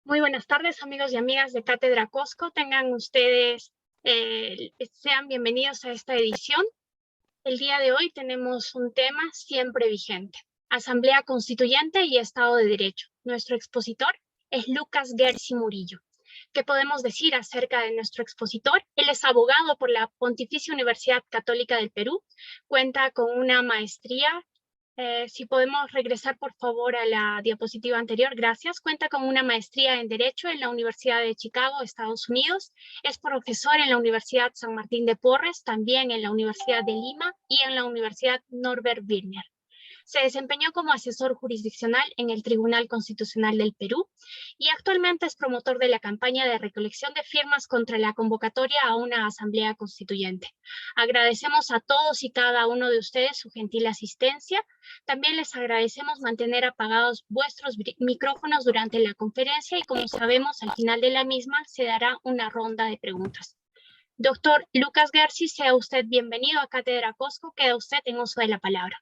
Muy buenas tardes, amigos y amigas de Cátedra Cosco. Tengan ustedes, sean bienvenidos a esta edición. El día de hoy tenemos un tema siempre vigente: Asamblea Constituyente y Estado de Derecho. Nuestro expositor es Lucas Gersi Murillo. ¿Qué podemos decir acerca de nuestro expositor? Él es abogado por la Pontificia Universidad Católica del Perú, cuenta con una maestría. Si podemos regresar, por favor, a la diapositiva anterior. Gracias. Cuenta con una maestría en Derecho en la Universidad de Chicago, Estados Unidos. Es profesor en la Universidad San Martín de Porres, también en la Universidad de Lima y en la Universidad Norbert Wiener. Se desempeñó como asesor jurisdiccional en el Tribunal Constitucional del Perú y actualmente es promotor de la campaña de recolección de firmas contra la convocatoria a una asamblea constituyente. Agradecemos a todos y cada uno de ustedes su gentil asistencia. También les agradecemos mantener apagados vuestros micrófonos durante la conferencia y, como sabemos, al final de la misma se dará una ronda de preguntas. Doctor Lucas Gersi, sea usted bienvenido a Cátedra Cosco. Queda usted en uso de la palabra.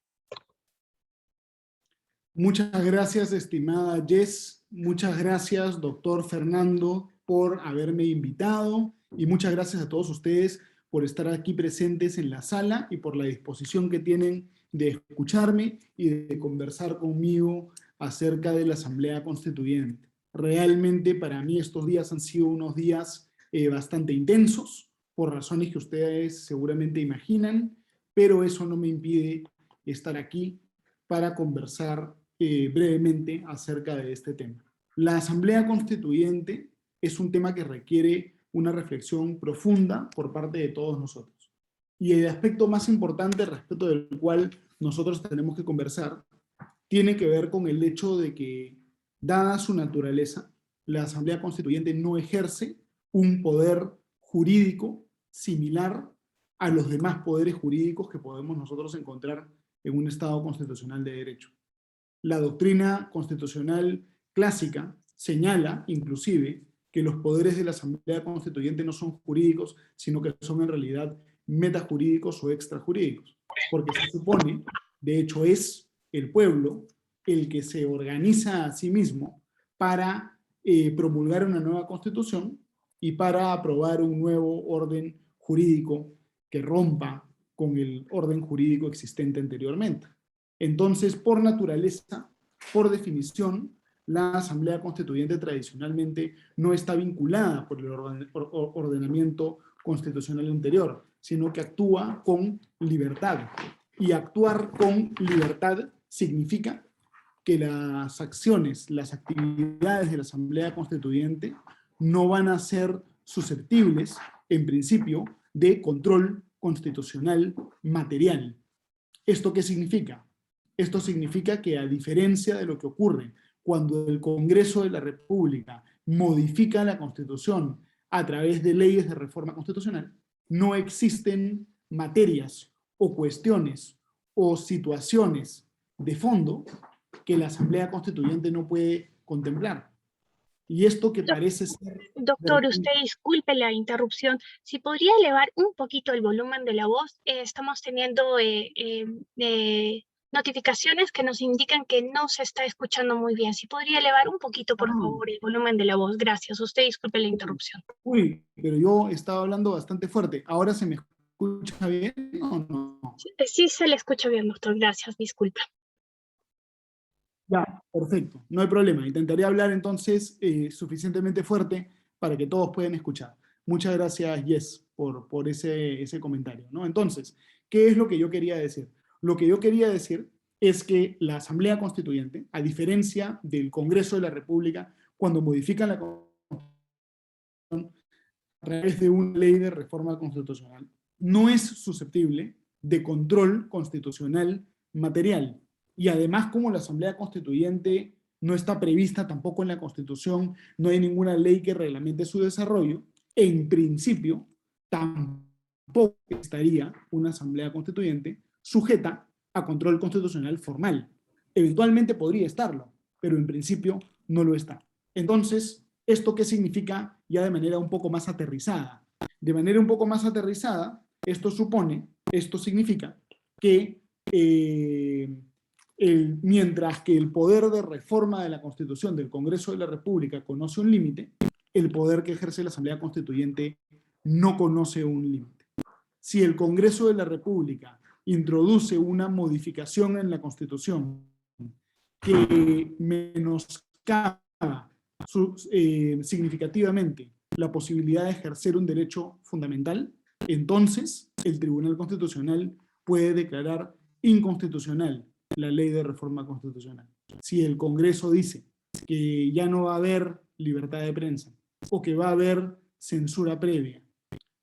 Muchas gracias, estimada Jess. Muchas gracias, doctor Fernando, por haberme invitado. Y muchas gracias a todos ustedes por estar aquí presentes en la sala y por la disposición que tienen de escucharme y de conversar conmigo acerca de la Asamblea Constituyente. Realmente para mí estos días han sido unos días bastante intensos, por razones que ustedes seguramente imaginan, pero eso no me impide estar aquí para conversar brevemente acerca de este tema. La Asamblea Constituyente es un tema que requiere una reflexión profunda por parte de todos nosotros. Y el aspecto más importante respecto del cual nosotros tenemos que conversar tiene que ver con el hecho de que, dada su naturaleza, la Asamblea Constituyente no ejerce un poder jurídico similar a los demás poderes jurídicos que podemos nosotros encontrar en un Estado constitucional de derecho. La doctrina constitucional clásica señala, inclusive, que los poderes de la Asamblea Constituyente no son jurídicos, sino que son en realidad metajurídicos o extrajurídicos, porque se supone, de hecho es el pueblo el que se organiza a sí mismo para promulgar una nueva constitución y para aprobar un nuevo orden jurídico que rompa con el orden jurídico existente anteriormente. Entonces, por naturaleza, por definición, la Asamblea Constituyente tradicionalmente no está vinculada por el ordenamiento constitucional anterior, sino que actúa con libertad. Y actuar con libertad significa que las acciones, las actividades de la Asamblea Constituyente no van a ser susceptibles, en principio, de control constitucional material. ¿Esto qué significa? Esto significa que, a diferencia de lo que ocurre cuando el Congreso de la República modifica la Constitución a través de leyes de reforma constitucional, no existen materias o cuestiones o situaciones de fondo que la Asamblea Constituyente no puede contemplar. Y esto que parece ser... Doctor, usted disculpe la interrupción. Si podría elevar un poquito el volumen de la voz, estamos teniendo notificaciones que nos indican que no se está escuchando muy bien. Si podría elevar un poquito, por favor, el volumen de la voz. Gracias. Usted disculpe la interrupción. Uy, pero yo estaba hablando bastante fuerte. ¿Ahora se me escucha bien o no? Sí, se le escucha bien, doctor. Gracias. Disculpa. Ya, perfecto. No hay problema. Intentaré hablar entonces suficientemente fuerte para que todos puedan escuchar. Muchas gracias, Jess, por ese comentario, ¿no? Entonces, ¿qué es lo que yo quería decir? Lo que yo quería decir es que la Asamblea Constituyente, a diferencia del Congreso de la República, cuando modifican la Constitución a través de una ley de reforma constitucional, no es susceptible de control constitucional material. Y además, como la Asamblea Constituyente no está prevista tampoco en la Constitución, no hay ninguna ley que reglamente su desarrollo, en principio tampoco estaría una Asamblea Constituyente sujeta a control constitucional formal. Eventualmente podría estarlo, pero en principio no lo está. Entonces, ¿esto qué significa ya de manera un poco más aterrizada? De manera un poco más aterrizada, esto significa que Mientras que el poder de reforma de la Constitución del Congreso de la República conoce un límite, el poder que ejerce la Asamblea Constituyente no conoce un límite. Si el Congreso de la República introduce una modificación en la Constitución que menoscaba significativamente la posibilidad de ejercer un derecho fundamental, entonces el Tribunal Constitucional puede declarar inconstitucional la ley de reforma constitucional. Si el Congreso dice que ya no va a haber libertad de prensa o que va a haber censura previa,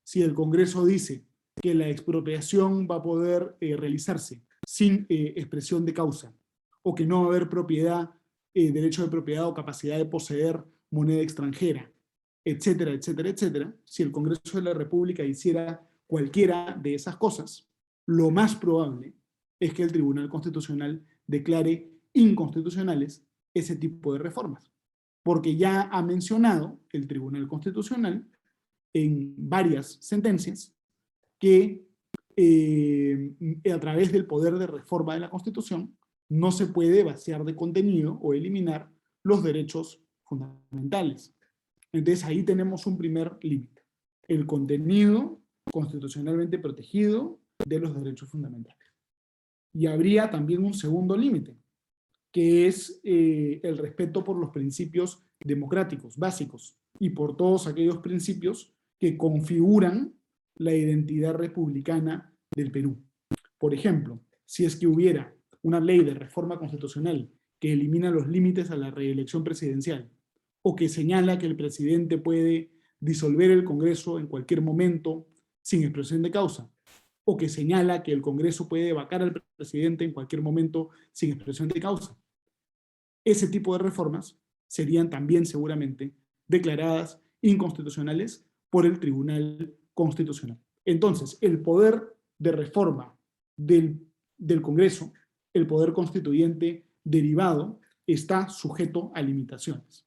si el Congreso dice que la expropiación va a poder realizarse sin expresión de causa, o que no va a haber propiedad, derecho de propiedad o capacidad de poseer moneda extranjera, etcétera, etcétera, etcétera, si el Congreso de la República hiciera cualquiera de esas cosas, lo más probable es que el Tribunal Constitucional declare inconstitucionales ese tipo de reformas. Porque ya ha mencionado el Tribunal Constitucional en varias sentencias que a través del poder de reforma de la Constitución no se puede vaciar de contenido o eliminar los derechos fundamentales. Entonces ahí tenemos un primer límite, el contenido constitucionalmente protegido de los derechos fundamentales. Y habría también un segundo límite, que es el respeto por los principios democráticos básicos y por todos aquellos principios que configuran la identidad republicana del Perú. Por ejemplo, si es que hubiera una ley de reforma constitucional que elimina los límites a la reelección presidencial, o que señala que el presidente puede disolver el Congreso en cualquier momento sin expresión de causa, o que señala que el Congreso puede vacar al presidente en cualquier momento sin expresión de causa, ese tipo de reformas serían también seguramente declaradas inconstitucionales por el Tribunal Constitucional. Entonces, el poder de reforma del Congreso, el poder constituyente derivado, está sujeto a limitaciones.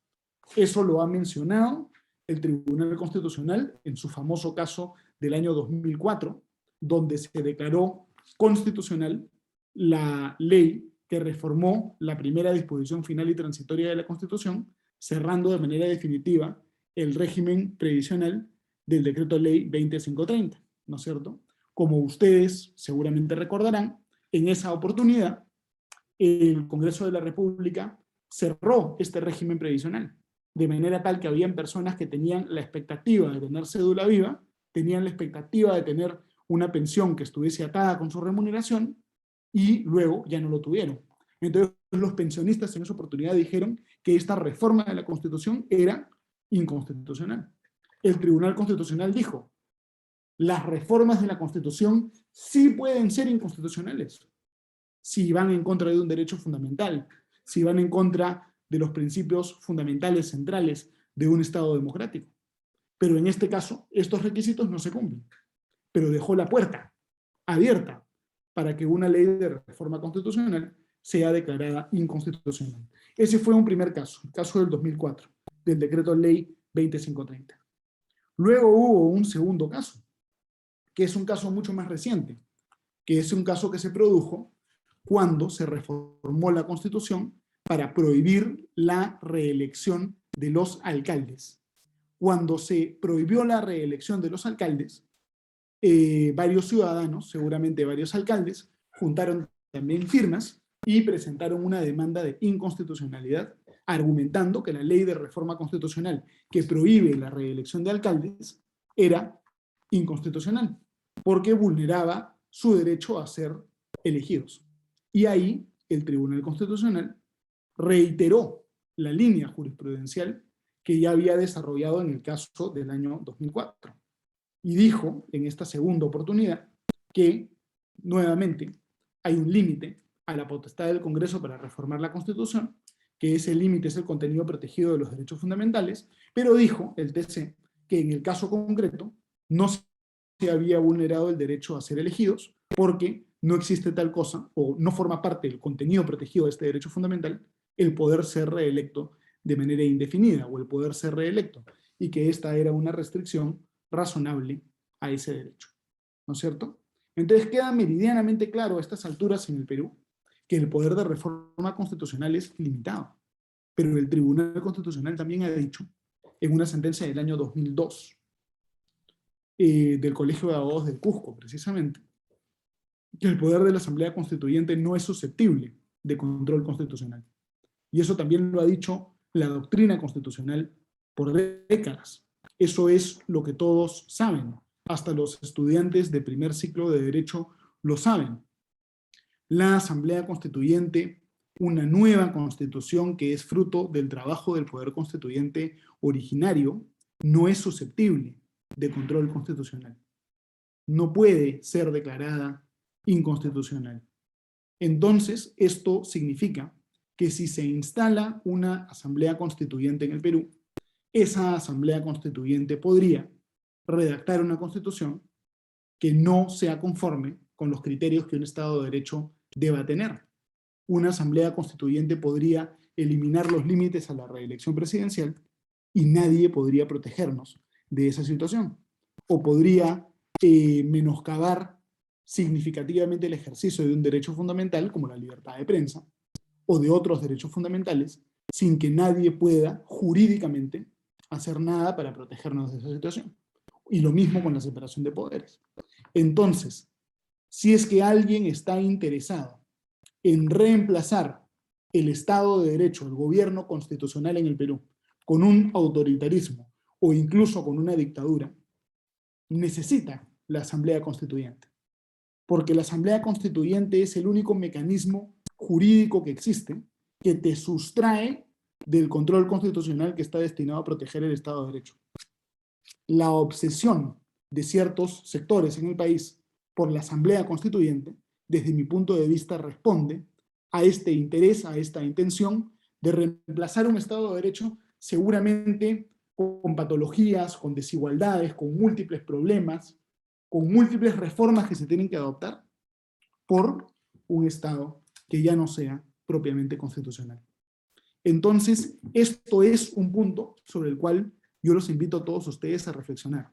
Eso lo ha mencionado el Tribunal Constitucional en su famoso caso del año 2004, donde se declaró constitucional la ley que reformó la primera disposición final y transitoria de la Constitución, cerrando de manera definitiva el régimen previsional del Decreto Ley 20530, ¿no es cierto? Como ustedes seguramente recordarán, en esa oportunidad el Congreso de la República cerró este régimen previsional, de manera tal que habían personas que tenían la expectativa de tener cédula viva, tenían la expectativa de tener una pensión que estuviese atada con su remuneración, y luego ya no lo tuvieron. Entonces los pensionistas en esa oportunidad dijeron que esta reforma de la Constitución era inconstitucional. El Tribunal Constitucional dijo, las reformas de la Constitución sí pueden ser inconstitucionales si van en contra de un derecho fundamental, si van en contra de los principios fundamentales centrales de un Estado democrático. Pero en este caso, estos requisitos no se cumplen. Pero dejó la puerta abierta para que una ley de reforma constitucional sea declarada inconstitucional. Ese fue un primer caso, el caso del 2004, del Decreto Ley 20530. Luego hubo un segundo caso, que es un caso mucho más reciente, que es un caso que se produjo cuando se reformó la Constitución para prohibir la reelección de los alcaldes. Cuando se prohibió la reelección de los alcaldes, varios ciudadanos, seguramente varios alcaldes, juntaron también firmas y presentaron una demanda de inconstitucionalidad, argumentando que la ley de reforma constitucional que prohíbe la reelección de alcaldes era inconstitucional, porque vulneraba su derecho a ser elegidos. Y ahí el Tribunal Constitucional reiteró la línea jurisprudencial que ya había desarrollado en el caso del año 2004. Y dijo, en esta segunda oportunidad, que, nuevamente, hay un límite a la potestad del Congreso para reformar la Constitución, que ese límite es el contenido protegido de los derechos fundamentales, pero dijo, el TC, que en el caso concreto no se había vulnerado el derecho a ser elegidos, porque no existe tal cosa, o no forma parte del contenido protegido de este derecho fundamental, el poder ser reelecto de manera indefinida, o el poder ser reelecto, y que esta era una restricción razonable a ese derecho, ¿no es cierto? Entonces queda meridianamente claro a estas alturas en el Perú que el poder de reforma constitucional es limitado. Pero el Tribunal Constitucional también ha dicho, en una sentencia del año 2002, del Colegio de Abogados del Cusco, precisamente, que el poder de la Asamblea Constituyente no es susceptible de control constitucional. Y eso también lo ha dicho la doctrina constitucional por décadas. Eso es lo que todos saben. Hasta los estudiantes de primer ciclo de Derecho lo saben. La Asamblea Constituyente, una nueva constitución que es fruto del trabajo del poder constituyente originario, no es susceptible de control constitucional. No puede ser declarada inconstitucional. Entonces, esto significa que si se instala una asamblea constituyente en el Perú, esa asamblea constituyente podría redactar una constitución que no sea conforme con los criterios que un Estado de Derecho deba tener. Una asamblea constituyente podría eliminar los límites a la reelección presidencial y nadie podría protegernos de esa situación. O podría menoscabar significativamente el ejercicio de un derecho fundamental, como la libertad de prensa, o de otros derechos fundamentales, sin que nadie pueda jurídicamente hacer nada para protegernos de esa situación. Y lo mismo con la separación de poderes. Entonces, si es que alguien está interesado en reemplazar el Estado de Derecho, el gobierno constitucional en el Perú, con un autoritarismo o incluso con una dictadura, necesita la Asamblea Constituyente. Porque la Asamblea Constituyente es el único mecanismo jurídico que existe que te sustrae del control constitucional que está destinado a proteger el Estado de Derecho. La obsesión de ciertos sectores en el país por la Asamblea Constituyente, desde mi punto de vista, responde a este interés, a esta intención de reemplazar un Estado de Derecho seguramente con patologías, con desigualdades, con múltiples problemas, con múltiples reformas que se tienen que adoptar por un Estado que ya no sea propiamente constitucional. Entonces, esto es un punto sobre el cual yo los invito a todos ustedes a reflexionar.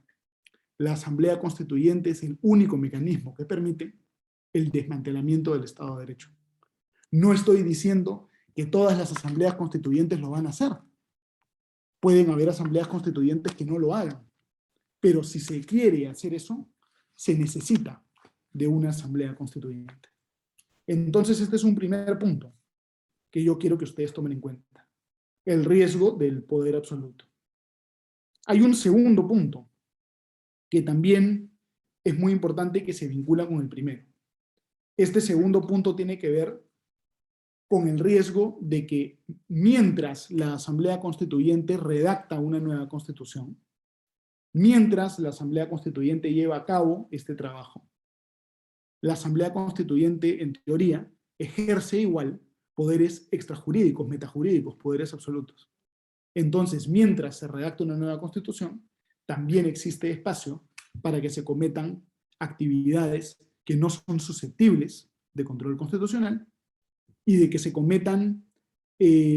La Asamblea Constituyente es el único mecanismo que permite el desmantelamiento del Estado de Derecho. No estoy diciendo que todas las asambleas constituyentes lo van a hacer. Pueden haber asambleas constituyentes que no lo hagan. Pero si se quiere hacer eso, se necesita de una asamblea constituyente. Entonces, este es un primer punto que yo quiero que ustedes tomen en cuenta. El riesgo del poder absoluto. Hay un segundo punto que también es muy importante que se vincula con el primero. Este segundo punto tiene que ver con el riesgo de que mientras la Asamblea Constituyente redacta una nueva constitución, mientras la Asamblea Constituyente lleva a cabo este trabajo, la Asamblea Constituyente, en teoría, ejerce igual poderes extrajurídicos, metajurídicos, poderes absolutos. Entonces, mientras se redacta una nueva constitución, también existe espacio para que se cometan actividades que no son susceptibles de control constitucional y de que se cometan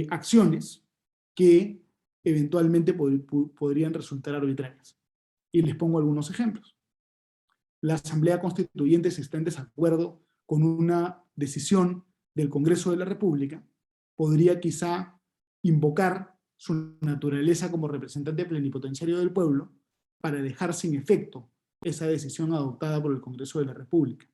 acciones que eventualmente podrían resultar arbitrarias. Y les pongo algunos ejemplos. La Asamblea Constituyente, si está en desacuerdo con una decisión del Congreso de la República, podría quizá invocar su naturaleza como representante plenipotenciario del pueblo para dejar sin efecto esa decisión adoptada por el Congreso de la República.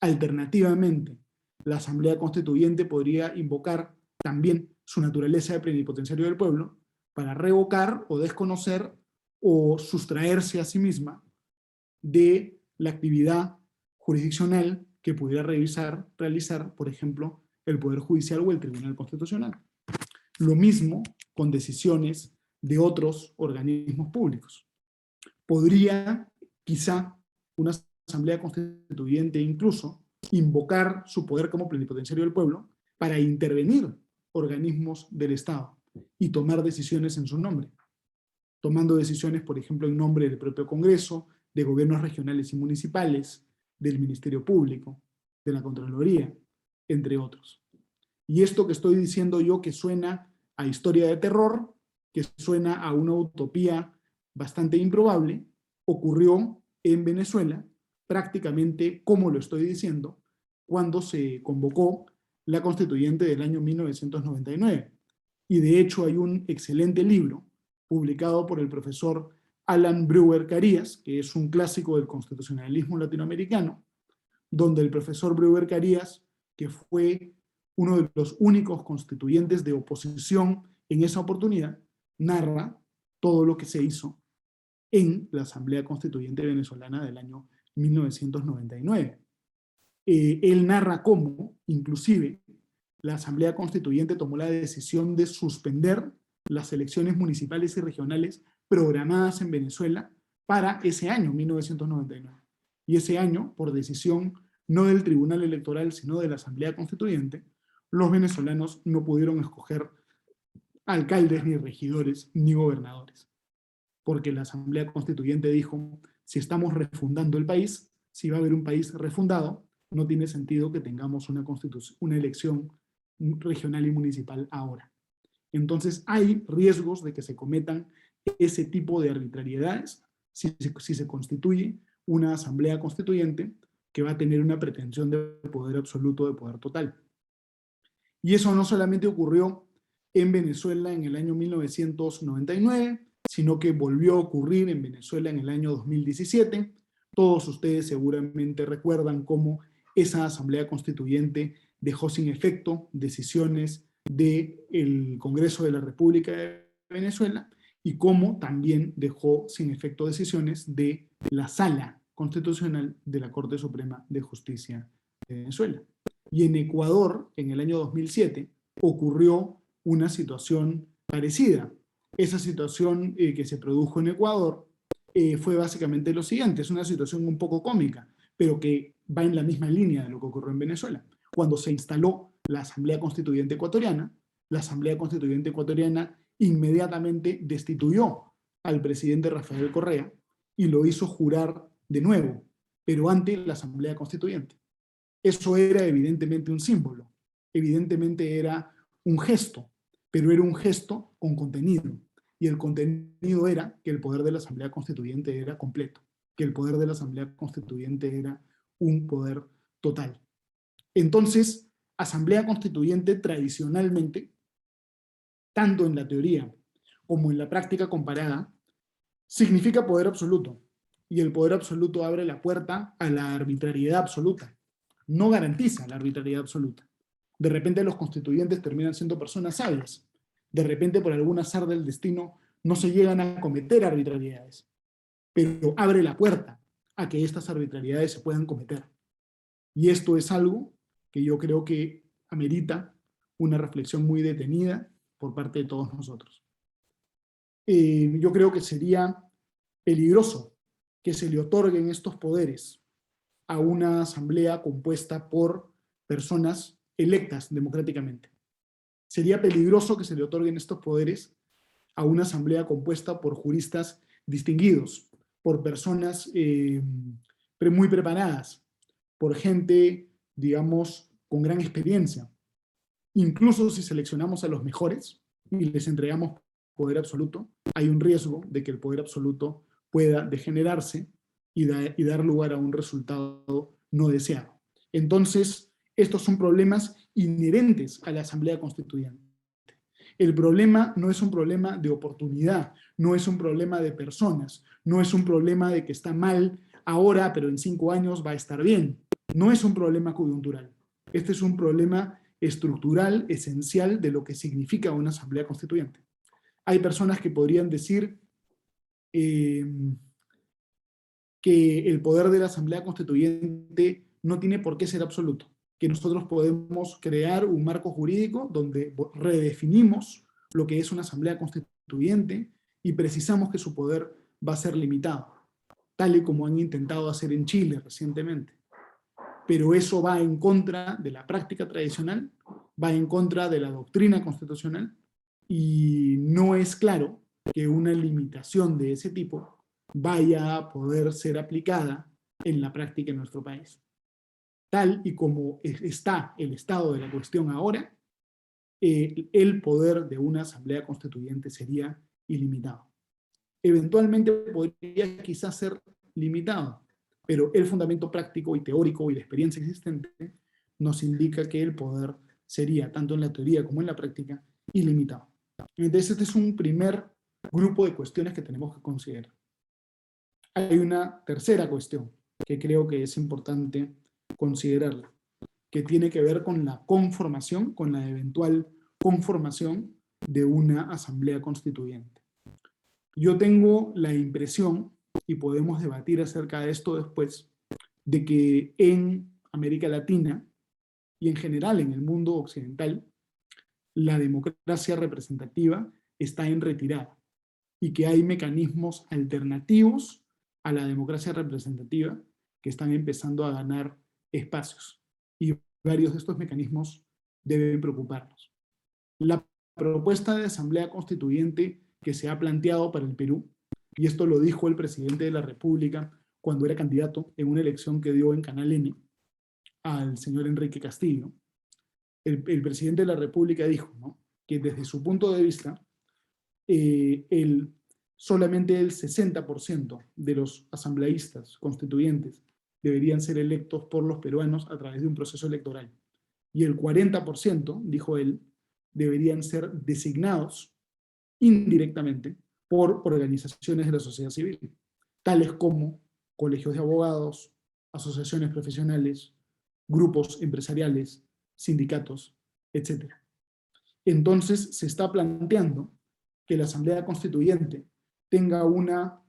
Alternativamente, la Asamblea Constituyente podría invocar también su naturaleza de plenipotenciario del pueblo para revocar o desconocer o sustraerse a sí misma de la actividad jurisdiccional que pudiera realizar, por ejemplo, el Poder Judicial o el Tribunal Constitucional. Lo mismo con decisiones de otros organismos públicos. Podría, quizá, una Asamblea Constituyente incluso invocar su poder como plenipotenciario del pueblo para intervenir organismos del Estado y tomar decisiones en su nombre. Tomando decisiones, por ejemplo, en nombre del propio Congreso, de gobiernos regionales y municipales, del Ministerio Público, de la Contraloría, entre otros. Y esto que estoy diciendo yo, que suena a historia de terror, que suena a una utopía bastante improbable, ocurrió en Venezuela, prácticamente como lo estoy diciendo, cuando se convocó la Constituyente del año 1999. Y de hecho hay un excelente libro publicado por el profesor Alan Brewer Carías, que es un clásico del constitucionalismo latinoamericano, donde el profesor Brewer Carías, que fue uno de los únicos constituyentes de oposición en esa oportunidad, narra todo lo que se hizo en la Asamblea Constituyente Venezolana del año 1999. Él narra cómo, inclusive, la Asamblea Constituyente tomó la decisión de suspender las elecciones municipales y regionales programadas en Venezuela para ese año, 1999. Y ese año, por decisión no del Tribunal Electoral, sino de la Asamblea Constituyente, los venezolanos no pudieron escoger alcaldes, ni regidores, ni gobernadores. Porque la Asamblea Constituyente dijo, si estamos refundando el país, si va a haber un país refundado, no tiene sentido que tengamos una elección regional y municipal ahora. Entonces hay riesgos de que se cometan ese tipo de arbitrariedades si se constituye una asamblea constituyente que va a tener una pretensión de poder absoluto, de poder total. Y eso no solamente ocurrió en Venezuela en el año 1999, sino que volvió a ocurrir en Venezuela en el año 2017. Todos ustedes seguramente recuerdan cómo esa asamblea constituyente dejó sin efecto decisiones del Congreso de la República de Venezuela y cómo también dejó sin efecto decisiones de la Sala Constitucional de la Corte Suprema de Justicia de Venezuela. Y en Ecuador, en el año 2007, ocurrió una situación parecida. Esa situación que se produjo en Ecuador fue básicamente lo siguiente, es una situación un poco cómica, pero que va en la misma línea de lo que ocurrió en Venezuela. Cuando se instaló la Asamblea Constituyente Ecuatoriana, la Asamblea Constituyente Ecuatoriana inmediatamente destituyó al presidente Rafael Correa y lo hizo jurar de nuevo, pero ante la Asamblea Constituyente. Eso era evidentemente un símbolo, evidentemente era un gesto, pero era un gesto con contenido. Y el contenido era que el poder de la Asamblea Constituyente era completo, que el poder de la Asamblea Constituyente era un poder total. Entonces, Asamblea Constituyente tradicionalmente, tanto en la teoría como en la práctica comparada, significa poder absoluto. Y el poder absoluto abre la puerta a la arbitrariedad absoluta. No garantiza la arbitrariedad absoluta. De repente los constituyentes terminan siendo personas sabias. De repente, por algún azar del destino, no se llegan a cometer arbitrariedades. Pero abre la puerta a que estas arbitrariedades se puedan cometer. Y esto es algo que yo creo que amerita una reflexión muy detenida por parte de todos nosotros. Yo creo que sería peligroso que se le otorguen estos poderes a una asamblea compuesta por personas electas democráticamente. Sería peligroso que se le otorguen estos poderes a una asamblea compuesta por juristas distinguidos, por personas muy preparadas, por gente, digamos, con gran experiencia. Incluso si seleccionamos a los mejores y les entregamos poder absoluto, hay un riesgo de que el poder absoluto pueda degenerarse y dar lugar a un resultado no deseado. Entonces, estos son problemas inherentes a la Asamblea Constituyente. El problema no es un problema de oportunidad, no es un problema de personas, no es un problema de que está mal ahora, pero en 5 años va a estar bien. No es un problema coyuntural. Este es un problema estructural, esencial de lo que significa una Asamblea Constituyente. Hay personas que podrían decir que el poder de la Asamblea Constituyente no tiene por qué ser absoluto, que nosotros podemos crear un marco jurídico donde redefinimos lo que es una Asamblea Constituyente y precisamos que su poder va a ser limitado, tal y como han intentado hacer en Chile recientemente. Pero eso va en contra de la práctica tradicional, va en contra de la doctrina constitucional, y no es claro que una limitación de ese tipo vaya a poder ser aplicada en la práctica en nuestro país. Tal y como está el estado de la cuestión ahora, el poder de una asamblea constituyente sería ilimitado. Eventualmente podría quizás ser limitado, pero el fundamento práctico y teórico y la experiencia existente nos indica que el poder sería, tanto en la teoría como en la práctica, ilimitado. Entonces, este es un primer grupo de cuestiones que tenemos que considerar. Hay una tercera cuestión que creo que es importante considerarla, que tiene que ver con la conformación, con la eventual conformación de una asamblea constituyente. Yo tengo la impresión, y podemos debatir acerca de esto después, de que en América Latina y en general en el mundo occidental, la democracia representativa está en retirada y que hay mecanismos alternativos a la democracia representativa que están empezando a ganar espacios. Y varios de estos mecanismos deben preocuparnos. La propuesta de asamblea constituyente que se ha planteado para el Perú, y esto lo dijo el presidente de la República cuando era candidato en una elección que dio en Canal N al señor Enrique Castillo, el presidente de la República dijo, ¿no?, que desde su punto de vista, solamente el 60% de los asambleístas constituyentes deberían ser electos por los peruanos a través de un proceso electoral. Y el 40%, dijo él, deberían ser designados indirectamente por organizaciones de la sociedad civil, tales como colegios de abogados, asociaciones profesionales, grupos empresariales, sindicatos, etc. Entonces se está planteando que la Asamblea Constituyente tenga una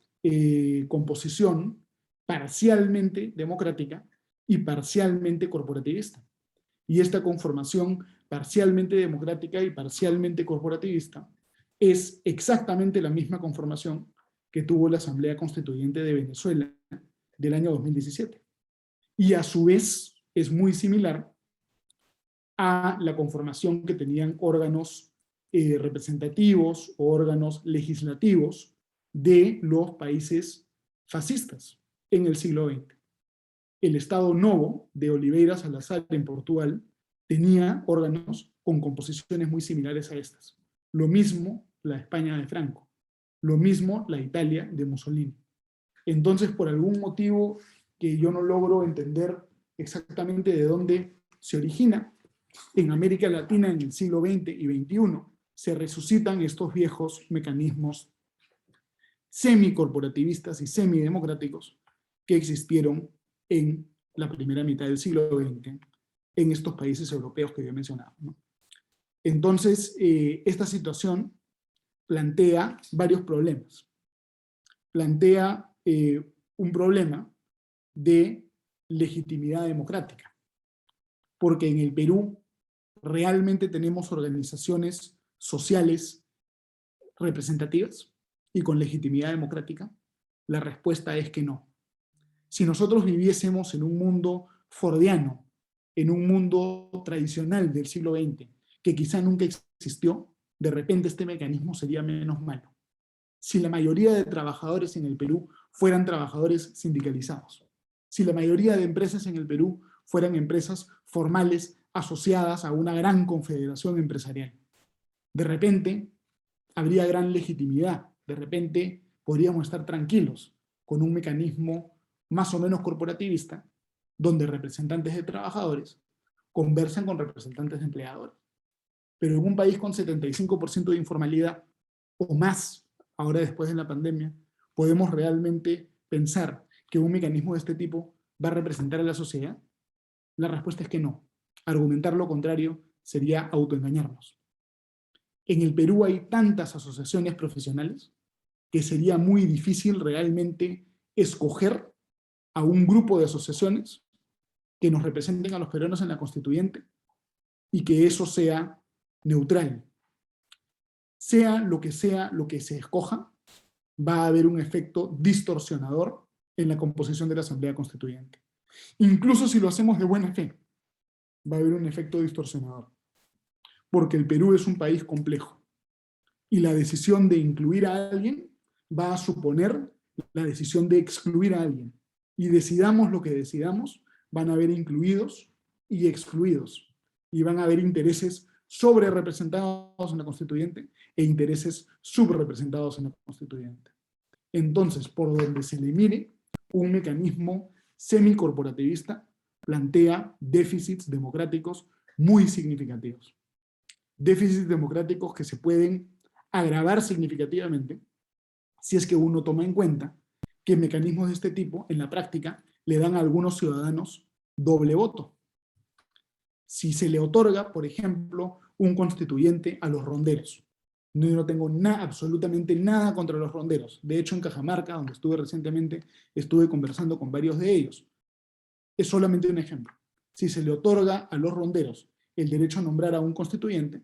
composición parcialmente democrática y parcialmente corporativista. Y esta conformación parcialmente democrática y parcialmente corporativista es exactamente la misma conformación que tuvo la Asamblea Constituyente de Venezuela del año 2017. Y a su vez es muy similar a la conformación que tenían órganos representativos o órganos legislativos de los países fascistas en el siglo XX. El Estado Novo de Oliveira Salazar en Portugal tenía órganos con composiciones muy similares a estas. Lo mismo la España de Franco. Lo mismo la Italia de Mussolini. Entonces, por algún motivo que yo no logro entender exactamente de dónde se origina, en América Latina en el siglo XX y XXI se resucitan estos viejos mecanismos semicorporativistas y semidemocráticos que existieron en la primera mitad del siglo XX en estos países europeos que yo he mencionado, ¿no? Entonces, esta situación plantea varios problemas. Plantea un problema de legitimidad democrática, porque en el Perú realmente tenemos organizaciones sociales representativas y con legitimidad democrática. La respuesta es que no. Si nosotros viviésemos en un mundo fordiano, en un mundo tradicional del siglo XX, que quizá nunca existió, de repente este mecanismo sería menos malo. Si la mayoría de trabajadores en el Perú fueran trabajadores sindicalizados, si la mayoría de empresas en el Perú fueran empresas formales asociadas a una gran confederación empresarial, de repente habría gran legitimidad, de repente podríamos estar tranquilos con un mecanismo más o menos corporativista, donde representantes de trabajadores conversan con representantes de empleadores. Pero en un país con 75% de informalidad o más, ahora después de la pandemia, ¿podemos realmente pensar que un mecanismo de este tipo va a representar a la sociedad? La respuesta es que no. Argumentar lo contrario sería autoengañarnos. En el Perú hay tantas asociaciones profesionales que sería muy difícil realmente escoger a un grupo de asociaciones que nos representen a los peruanos en la constituyente y que eso sea neutral. Sea lo que se escoja, va a haber un efecto distorsionador en la composición de la Asamblea Constituyente. Incluso si lo hacemos de buena fe, va a haber un efecto distorsionador. Porque el Perú es un país complejo. Y la decisión de incluir a alguien va a suponer la decisión de excluir a alguien. Y decidamos lo que decidamos, van a haber incluidos y excluidos. Y van a haber intereses sobre representados en la constituyente e intereses subrepresentados en la constituyente. Entonces, por donde se le mire, un mecanismo semicorporativista plantea déficits democráticos muy significativos. Déficits democráticos que se pueden agravar significativamente si es que uno toma en cuenta que mecanismos de este tipo, en la práctica, le dan a algunos ciudadanos doble voto. Si se le otorga, por ejemplo, un constituyente a los ronderos. Yo no tengo absolutamente nada contra los ronderos. De hecho, en Cajamarca, donde estuve recientemente, estuve conversando con varios de ellos. Es solamente un ejemplo. Si se le otorga a los ronderos el derecho a nombrar a un constituyente,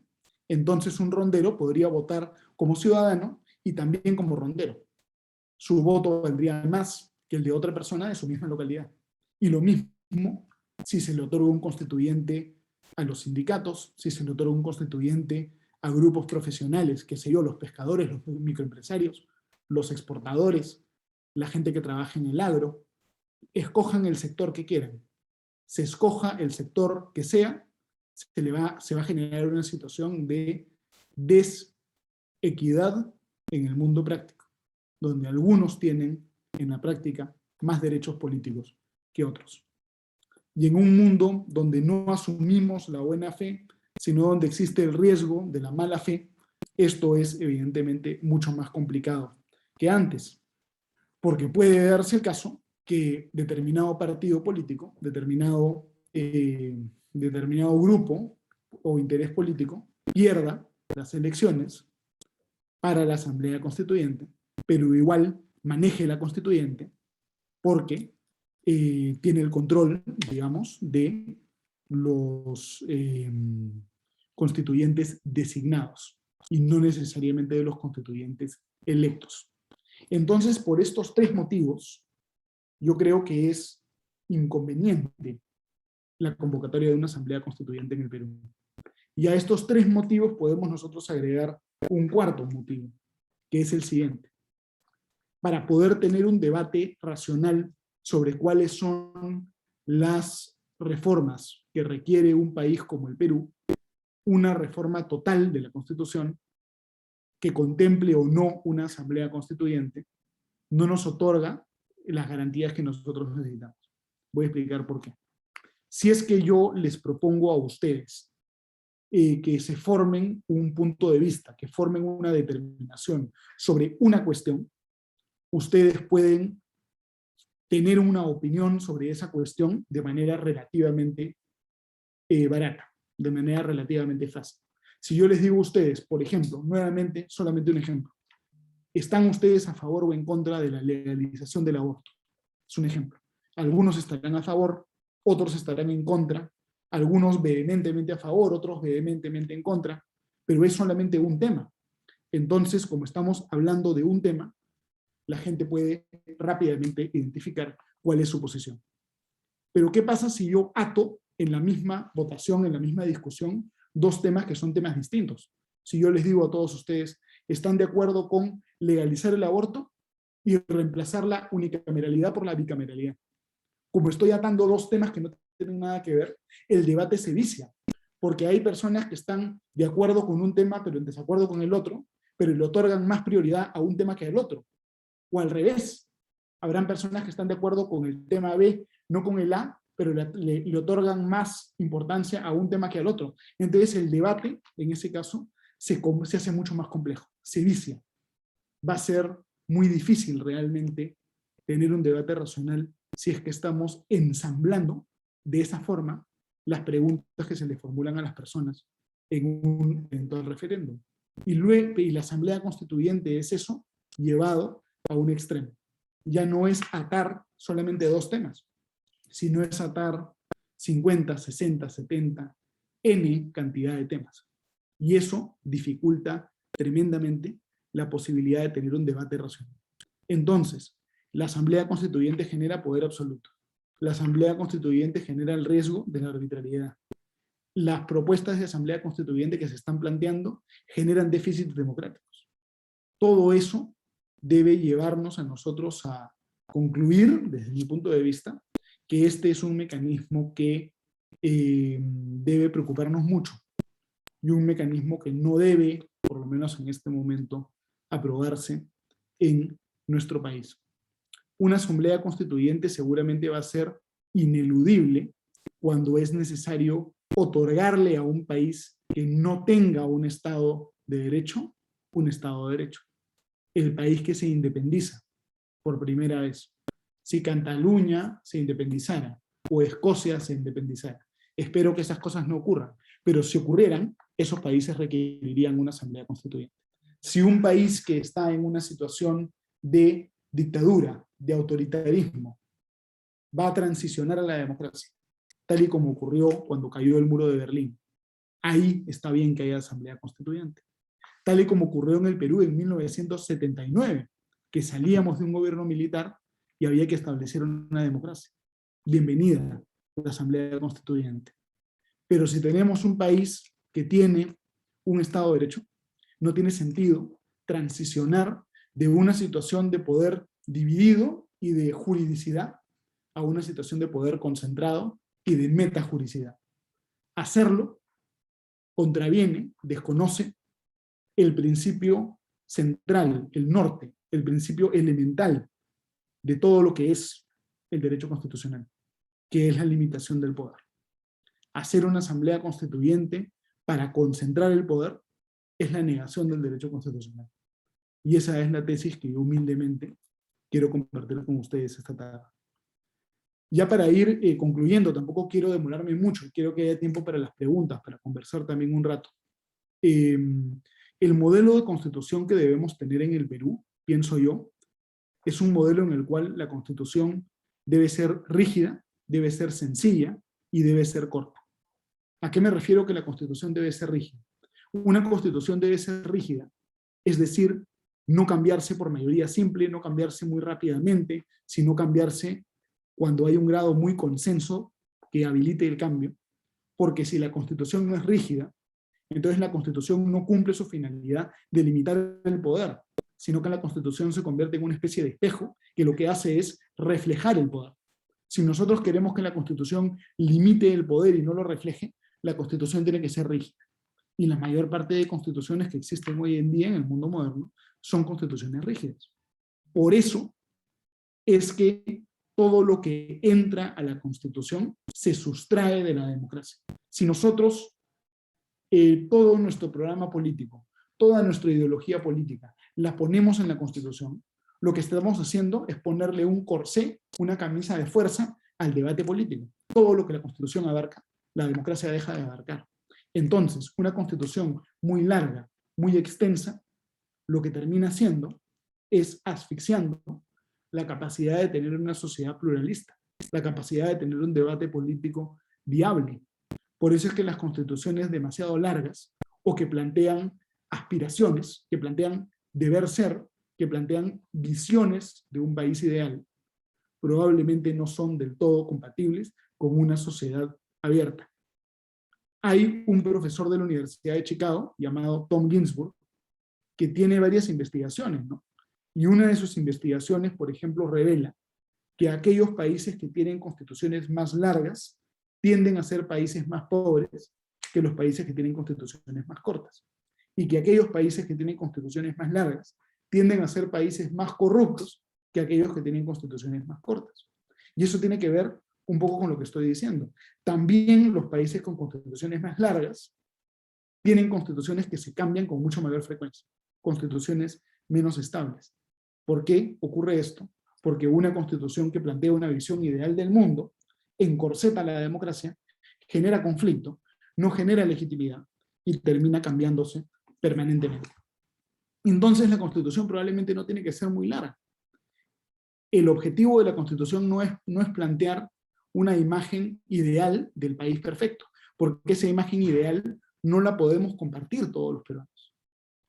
entonces un rondero podría votar como ciudadano y también como rondero. Su voto valdría más que el de otra persona de su misma localidad. Y lo mismo si se le otorga un constituyente a los sindicatos, si se le otorga un constituyente a grupos profesionales, qué sé yo, los pescadores, los microempresarios, los exportadores, la gente que trabaja en el agro, escojan el sector que quieran. Se escoja el sector que sea, se va a generar una situación de desequidad en el mundo práctico, donde algunos tienen en la práctica más derechos políticos que otros. Y en un mundo donde no asumimos la buena fe, sino donde existe el riesgo de la mala fe, esto es evidentemente mucho más complicado que antes, porque puede darse el caso que determinado partido político, determinado grupo o interés político pierda las elecciones para la Asamblea Constituyente, pero igual maneje la Constituyente porque tiene el control, digamos, de los constituyentes designados y no necesariamente de los constituyentes electos. Entonces, por estos tres motivos, yo creo que es inconveniente la convocatoria de una asamblea constituyente en el Perú. Y a estos tres motivos podemos nosotros agregar un cuarto motivo, que es el siguiente. Para poder tener un debate racional sobre cuáles son las reformas que requiere un país como el Perú, una reforma total de la Constitución que contemple o no una asamblea constituyente, no nos otorga las garantías que nosotros necesitamos. Voy a explicar por qué. Si es que yo les propongo a ustedes que se formen un punto de vista, que formen una determinación sobre una cuestión, ustedes pueden tener una opinión sobre esa cuestión de manera relativamente barata, de manera relativamente fácil. Si yo les digo a ustedes, por ejemplo, nuevamente, solamente un ejemplo, ¿están ustedes a favor o en contra de la legalización del aborto? Es un ejemplo. Algunos estarán a favor, otros estarán en contra, algunos vehementemente a favor, otros vehementemente en contra, pero es solamente un tema. Entonces, como estamos hablando de un tema, la gente puede rápidamente identificar cuál es su posición. Pero ¿qué pasa si yo ato en la misma votación, en la misma discusión, dos temas que son temas distintos? Si yo les digo a todos ustedes, ¿están de acuerdo con legalizar el aborto y reemplazar la unicameralidad por la bicameralidad? Como estoy atando dos temas que no tienen nada que ver, el debate se vicia, porque hay personas que están de acuerdo con un tema pero en desacuerdo con el otro, pero le otorgan más prioridad a un tema que al otro. O al revés, habrán personas que están de acuerdo con el tema B, no con el A, pero le otorgan más importancia a un tema que al otro. Entonces el debate, en ese caso, se hace mucho más complejo, se vicia. Va a ser muy difícil realmente tener un debate racional si es que estamos ensamblando de esa forma las preguntas que se le formulan a las personas en un evento del referéndum. Y la Asamblea Constituyente es eso llevado a un extremo. Ya no es atar solamente dos temas, sino es atar 50, 60, 70, N cantidad de temas. Y eso dificulta tremendamente la posibilidad de tener un debate racional. Entonces, la Asamblea Constituyente genera poder absoluto. La Asamblea Constituyente genera el riesgo de la arbitrariedad. Las propuestas de Asamblea Constituyente que se están planteando generan déficits democráticos. Todo eso debe llevarnos a nosotros a concluir, desde mi punto de vista, que este es un mecanismo que debe preocuparnos mucho y un mecanismo que no debe, por lo menos en este momento, aprobarse en nuestro país. Una asamblea constituyente seguramente va a ser ineludible cuando es necesario otorgarle a un país que no tenga un Estado de Derecho, un Estado de Derecho. El país que se independiza por primera vez. Si Cataluña se independizara o Escocia se independizara. Espero que esas cosas no ocurran, pero si ocurrieran, esos países requerirían una asamblea constituyente. Si un país que está en una situación de dictadura, de autoritarismo, va a transicionar a la democracia, tal y como ocurrió cuando cayó el muro de Berlín, ahí está bien que haya asamblea constituyente. Tal y como ocurrió en el Perú en 1979, que salíamos de un gobierno militar y había que establecer una democracia. Bienvenida a la asamblea constituyente. Pero si tenemos un país que tiene un Estado de Derecho, no tiene sentido transicionar de una situación de poder dividido y de juridicidad a una situación de poder concentrado y de metajuricidad. Hacerlo contraviene, desconoce el principio central, el norte, el principio elemental de todo lo que es el derecho constitucional, que es la limitación del poder. Hacer una asamblea constituyente para concentrar el poder es la negación del derecho constitucional. Y esa es la tesis que yo humildemente quiero compartir con ustedes esta tarde. Ya para ir concluyendo, tampoco quiero demorarme mucho, quiero que haya tiempo para las preguntas, para conversar también un rato. El modelo de constitución que debemos tener en el Perú, pienso yo, es un modelo en el cual la constitución debe ser rígida, debe ser sencilla y debe ser corta. ¿A qué me refiero que la constitución debe ser rígida? Una constitución debe ser rígida, es decir, no cambiarse por mayoría simple, no cambiarse muy rápidamente, sino cambiarse cuando hay un grado muy consenso que habilite el cambio, porque si la constitución no es rígida, entonces la constitución no cumple su finalidad de limitar el poder, sino que la constitución se convierte en una especie de espejo que lo que hace es reflejar el poder. Si nosotros queremos que la constitución limite el poder y no lo refleje, la constitución tiene que ser rígida. Y la mayor parte de constituciones que existen hoy en día en el mundo moderno son constituciones rígidas. Por eso es que todo lo que entra a la constitución se sustrae de la democracia. Si nosotros todo nuestro programa político, toda nuestra ideología política, la ponemos en la Constitución, lo que estamos haciendo es ponerle un corsé, una camisa de fuerza al debate político. Todo lo que la Constitución abarca, la democracia deja de abarcar. Entonces, una Constitución muy larga, muy extensa, lo que termina haciendo es asfixiando la capacidad de tener una sociedad pluralista, la capacidad de tener un debate político viable. Por eso es que las constituciones demasiado largas, o que plantean aspiraciones, que plantean deber ser, que plantean visiones de un país ideal, probablemente no son del todo compatibles con una sociedad abierta. Hay un profesor de la Universidad de Chicago, llamado Tom Ginsburg, que tiene varias investigaciones, ¿no? Y una de sus investigaciones, por ejemplo, revela que aquellos países que tienen constituciones más largas tienden a ser países más pobres que los países que tienen constituciones más cortas. Y que aquellos países que tienen constituciones más largas tienden a ser países más corruptos que aquellos que tienen constituciones más cortas. Y eso tiene que ver un poco con lo que estoy diciendo. También los países con constituciones más largas tienen constituciones que se cambian con mucho mayor frecuencia, constituciones menos estables. ¿Por qué ocurre esto? Porque una constitución que plantea una visión ideal del mundo encorseta la democracia, genera conflicto, no genera legitimidad y termina cambiándose permanentemente. Entonces la Constitución probablemente no tiene que ser muy larga. El objetivo de la Constitución no es plantear una imagen ideal del país perfecto, porque esa imagen ideal no la podemos compartir todos los peruanos.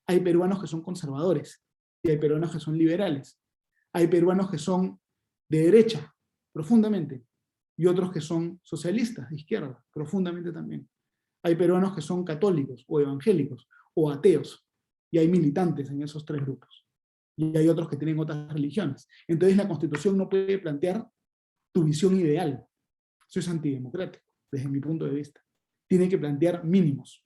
Hay peruanos que son conservadores y hay peruanos que son liberales. Hay peruanos que son de derecha, profundamente, y otros que son socialistas, de izquierda, profundamente también. Hay peruanos que son católicos, o evangélicos, o ateos, y hay militantes en esos tres grupos. Y hay otros que tienen otras religiones. Entonces la Constitución no puede plantear tu visión ideal. Eso es antidemocrático, desde mi punto de vista. Tiene que plantear mínimos,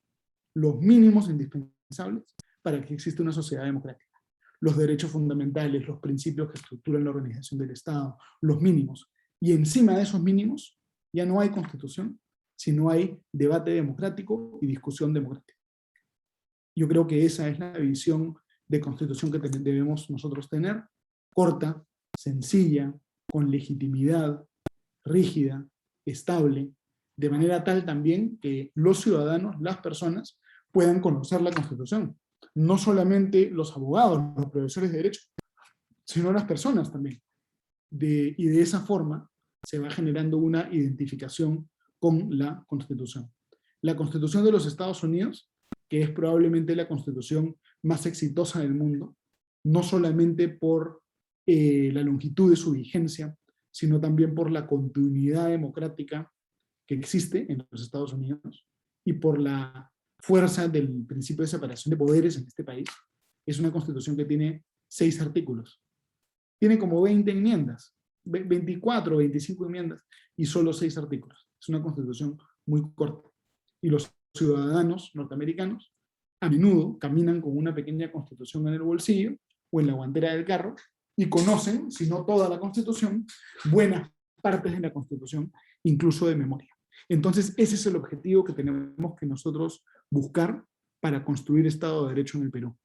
los mínimos indispensables para que exista una sociedad democrática. Los derechos fundamentales, los principios que estructuran la organización del Estado, los mínimos. Y encima de esos mínimos ya no hay constitución, si no hay debate democrático y discusión democrática. Yo creo que esa es la visión de constitución que debemos nosotros tener, corta, sencilla, con legitimidad, rígida, estable, de manera tal también que los ciudadanos, las personas, puedan conocer la Constitución. No solamente los abogados, los profesores de derecho, sino las personas también. Y de esa forma se va generando una identificación con la Constitución. La Constitución de los Estados Unidos, que es probablemente la Constitución más exitosa del mundo, no solamente por la longitud de su vigencia, sino también por la continuidad democrática que existe en los Estados Unidos y por la fuerza del principio de separación de poderes en este país. Es una Constitución que tiene 6 artículos. Tiene como 20 enmiendas, 24 o 25 enmiendas, y solo 6 artículos. Es una Constitución muy corta. Y los ciudadanos norteamericanos a menudo caminan con una pequeña Constitución en el bolsillo o en la guantera del carro y conocen, si no toda la Constitución, buenas partes de la Constitución, incluso de memoria. Entonces, ese es el objetivo que tenemos que nosotros buscar para construir Estado de Derecho en el Perú.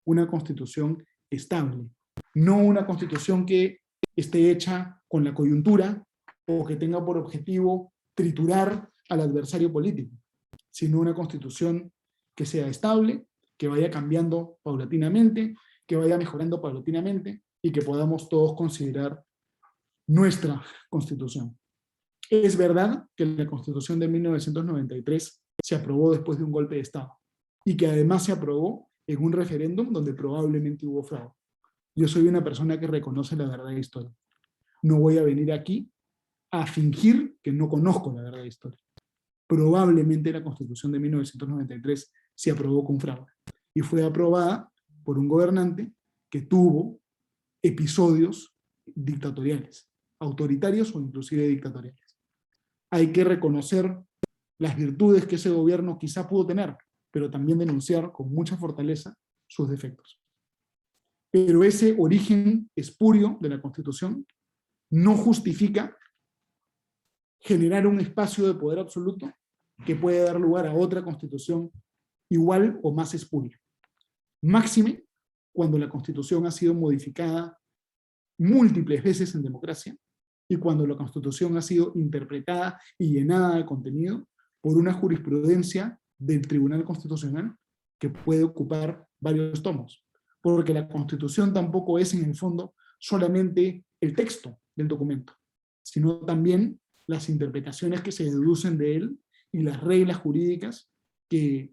Una Constitución estable, no una Constitución que esté hecha con la coyuntura o que tenga por objetivo triturar al adversario político, sino una Constitución que sea estable, que vaya cambiando paulatinamente, que vaya mejorando paulatinamente y que podamos todos considerar nuestra Constitución. Es verdad que la Constitución de 1993 se aprobó después de un golpe de Estado y que además se aprobó en un referéndum donde probablemente hubo fraude. Yo soy una persona que reconoce la verdad histórica. No voy a venir aquí a fingir que no conozco la verdad histórica. Probablemente la Constitución de 1993 se aprobó con fraude y fue aprobada por un gobernante que tuvo episodios dictatoriales, autoritarios o inclusive dictatoriales. Hay que reconocer las virtudes que ese gobierno quizá pudo tener, pero también denunciar con mucha fortaleza sus defectos. Pero ese origen espurio de la Constitución no justifica generar un espacio de poder absoluto que puede dar lugar a otra Constitución igual o más espuria. Máxime cuando la Constitución ha sido modificada múltiples veces en democracia y cuando la Constitución ha sido interpretada y llenada de contenido por una jurisprudencia del Tribunal Constitucional que puede ocupar varios tomos. Porque la Constitución tampoco es en el fondo solamente el texto del documento, sino también las interpretaciones que se deducen de él y las reglas jurídicas que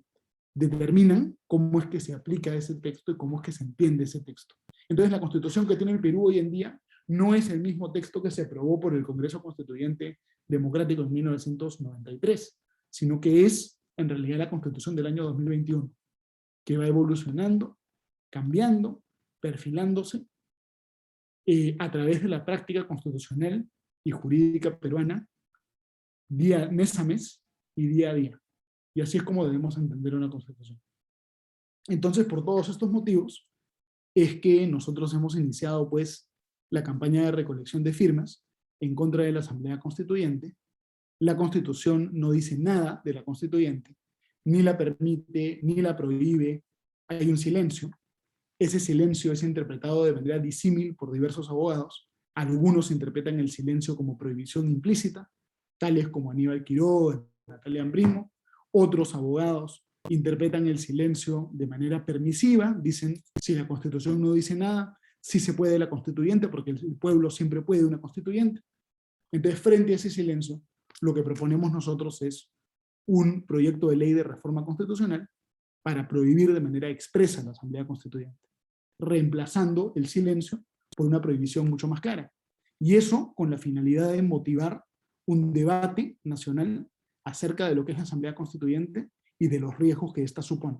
determinan cómo es que se aplica ese texto y cómo es que se entiende ese texto. Entonces la Constitución que tiene el Perú hoy en día no es el mismo texto que se aprobó por el Congreso Constituyente Democrático en 1993, sino que es en realidad la Constitución del año 2021, que va evolucionando, cambiando, perfilándose a través de la práctica constitucional y jurídica peruana, mes a mes y día a día. Y así es como debemos entender una Constitución. Entonces, por todos estos motivos, es que nosotros hemos iniciado pues la campaña de recolección de firmas en contra de la Asamblea Constituyente. La Constitución no dice nada de la Constituyente, ni la permite, ni la prohíbe, hay un silencio. Ese silencio es interpretado de manera disímil por diversos abogados. Algunos interpretan el silencio como prohibición implícita, tales como Aníbal Quiró, Natalia Ambrimo. Otros abogados interpretan el silencio de manera permisiva, dicen, si la Constitución no dice nada, sí se puede la constituyente, porque el pueblo siempre puede una constituyente. Entonces, frente a ese silencio, lo que proponemos nosotros es un proyecto de ley de reforma constitucional para prohibir de manera expresa la Asamblea Constituyente, reemplazando el silencio por una prohibición mucho más clara. Y eso con la finalidad de motivar un debate nacional acerca de lo que es la Asamblea Constituyente y de los riesgos que ésta supone,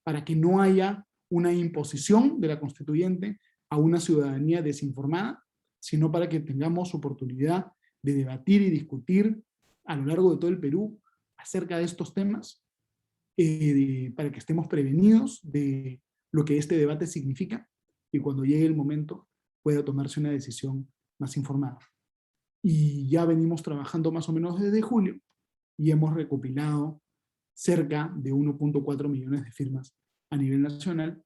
para que no haya una imposición de la Constituyente a una ciudadanía desinformada, sino para que tengamos oportunidad de debatir y discutir a lo largo de todo el Perú acerca de estos temas, para que estemos prevenidos de lo que este debate significa y cuando llegue el momento pueda tomarse una decisión más informada. Y ya venimos trabajando más o menos desde julio, y hemos recopilado cerca de 1.4 millones de firmas a nivel nacional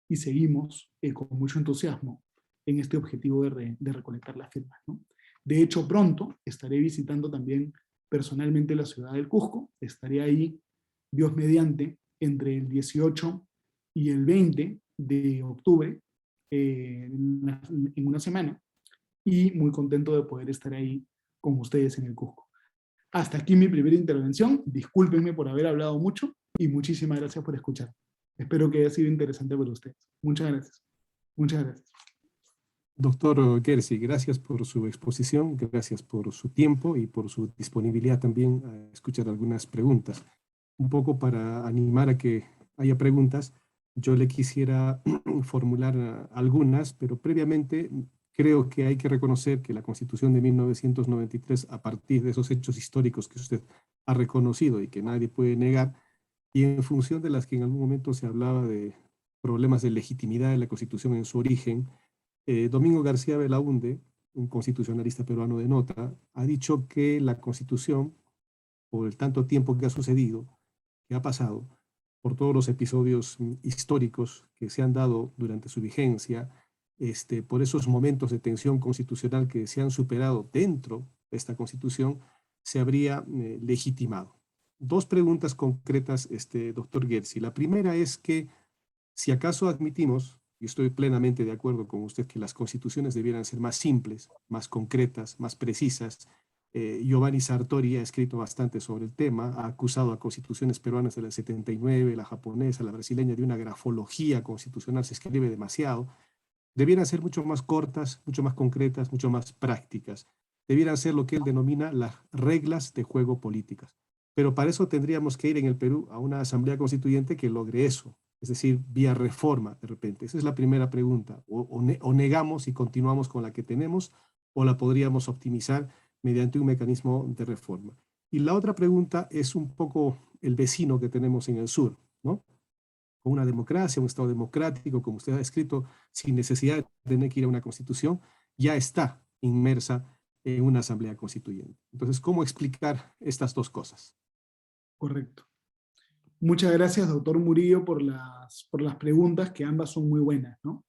y seguimos con mucho entusiasmo en este objetivo de recolectar las firmas, ¿no? De hecho, pronto estaré visitando también personalmente la ciudad del Cusco. Estaré ahí, Dios mediante, entre el 18 y el 20 de octubre, en una semana, y muy contento de poder estar ahí con ustedes en el Cusco. Hasta aquí mi primera intervención. Discúlpenme por haber hablado mucho y muchísimas gracias por escuchar. Espero que haya sido interesante para ustedes. Muchas gracias. Muchas gracias. Doctor Gersi, gracias por su exposición, gracias por su tiempo y por su disponibilidad también a escuchar algunas preguntas. Un poco para animar a que haya preguntas, yo le quisiera formular algunas, pero previamente creo que hay que reconocer que la Constitución de 1993, a partir de esos hechos históricos que usted ha reconocido y que nadie puede negar, y en función de las que en algún momento se hablaba de problemas de legitimidad de la Constitución en su origen, Domingo García Belaúnde, un constitucionalista peruano de nota, ha dicho que la Constitución, por el tanto tiempo que ha sucedido, que ha pasado, por todos los episodios históricos que se han dado durante su vigencia, por esos momentos de tensión constitucional que se han superado dentro de esta Constitución, se habría legitimado. Dos preguntas concretas, doctor Gersi. La primera es que, si acaso admitimos, y estoy plenamente de acuerdo con usted, que las constituciones debieran ser más simples, más concretas, más precisas. Giovanni Sartori ha escrito bastante sobre el tema, ha acusado a constituciones peruanas de la 79, la japonesa, la brasileña, de una grafología constitucional, se escribe demasiado. Debieran ser mucho más cortas, mucho más concretas, mucho más prácticas. Debieran ser lo que él denomina las reglas de juego políticas. Pero para eso tendríamos que ir en el Perú a una asamblea constituyente que logre eso, es decir, vía reforma de repente. Esa es la primera pregunta. O negamos y continuamos con la que tenemos, o la podríamos optimizar mediante un mecanismo de reforma. Y la otra pregunta es un poco el vecino que tenemos en el sur, ¿no? Con una democracia, un Estado democrático, como usted ha escrito, sin necesidad de tener que ir a una constitución, ya está inmersa en una asamblea constituyente. Entonces, ¿cómo explicar estas dos cosas? Correcto. Muchas gracias, doctor Murillo, por las preguntas, que ambas son muy buenas, ¿no?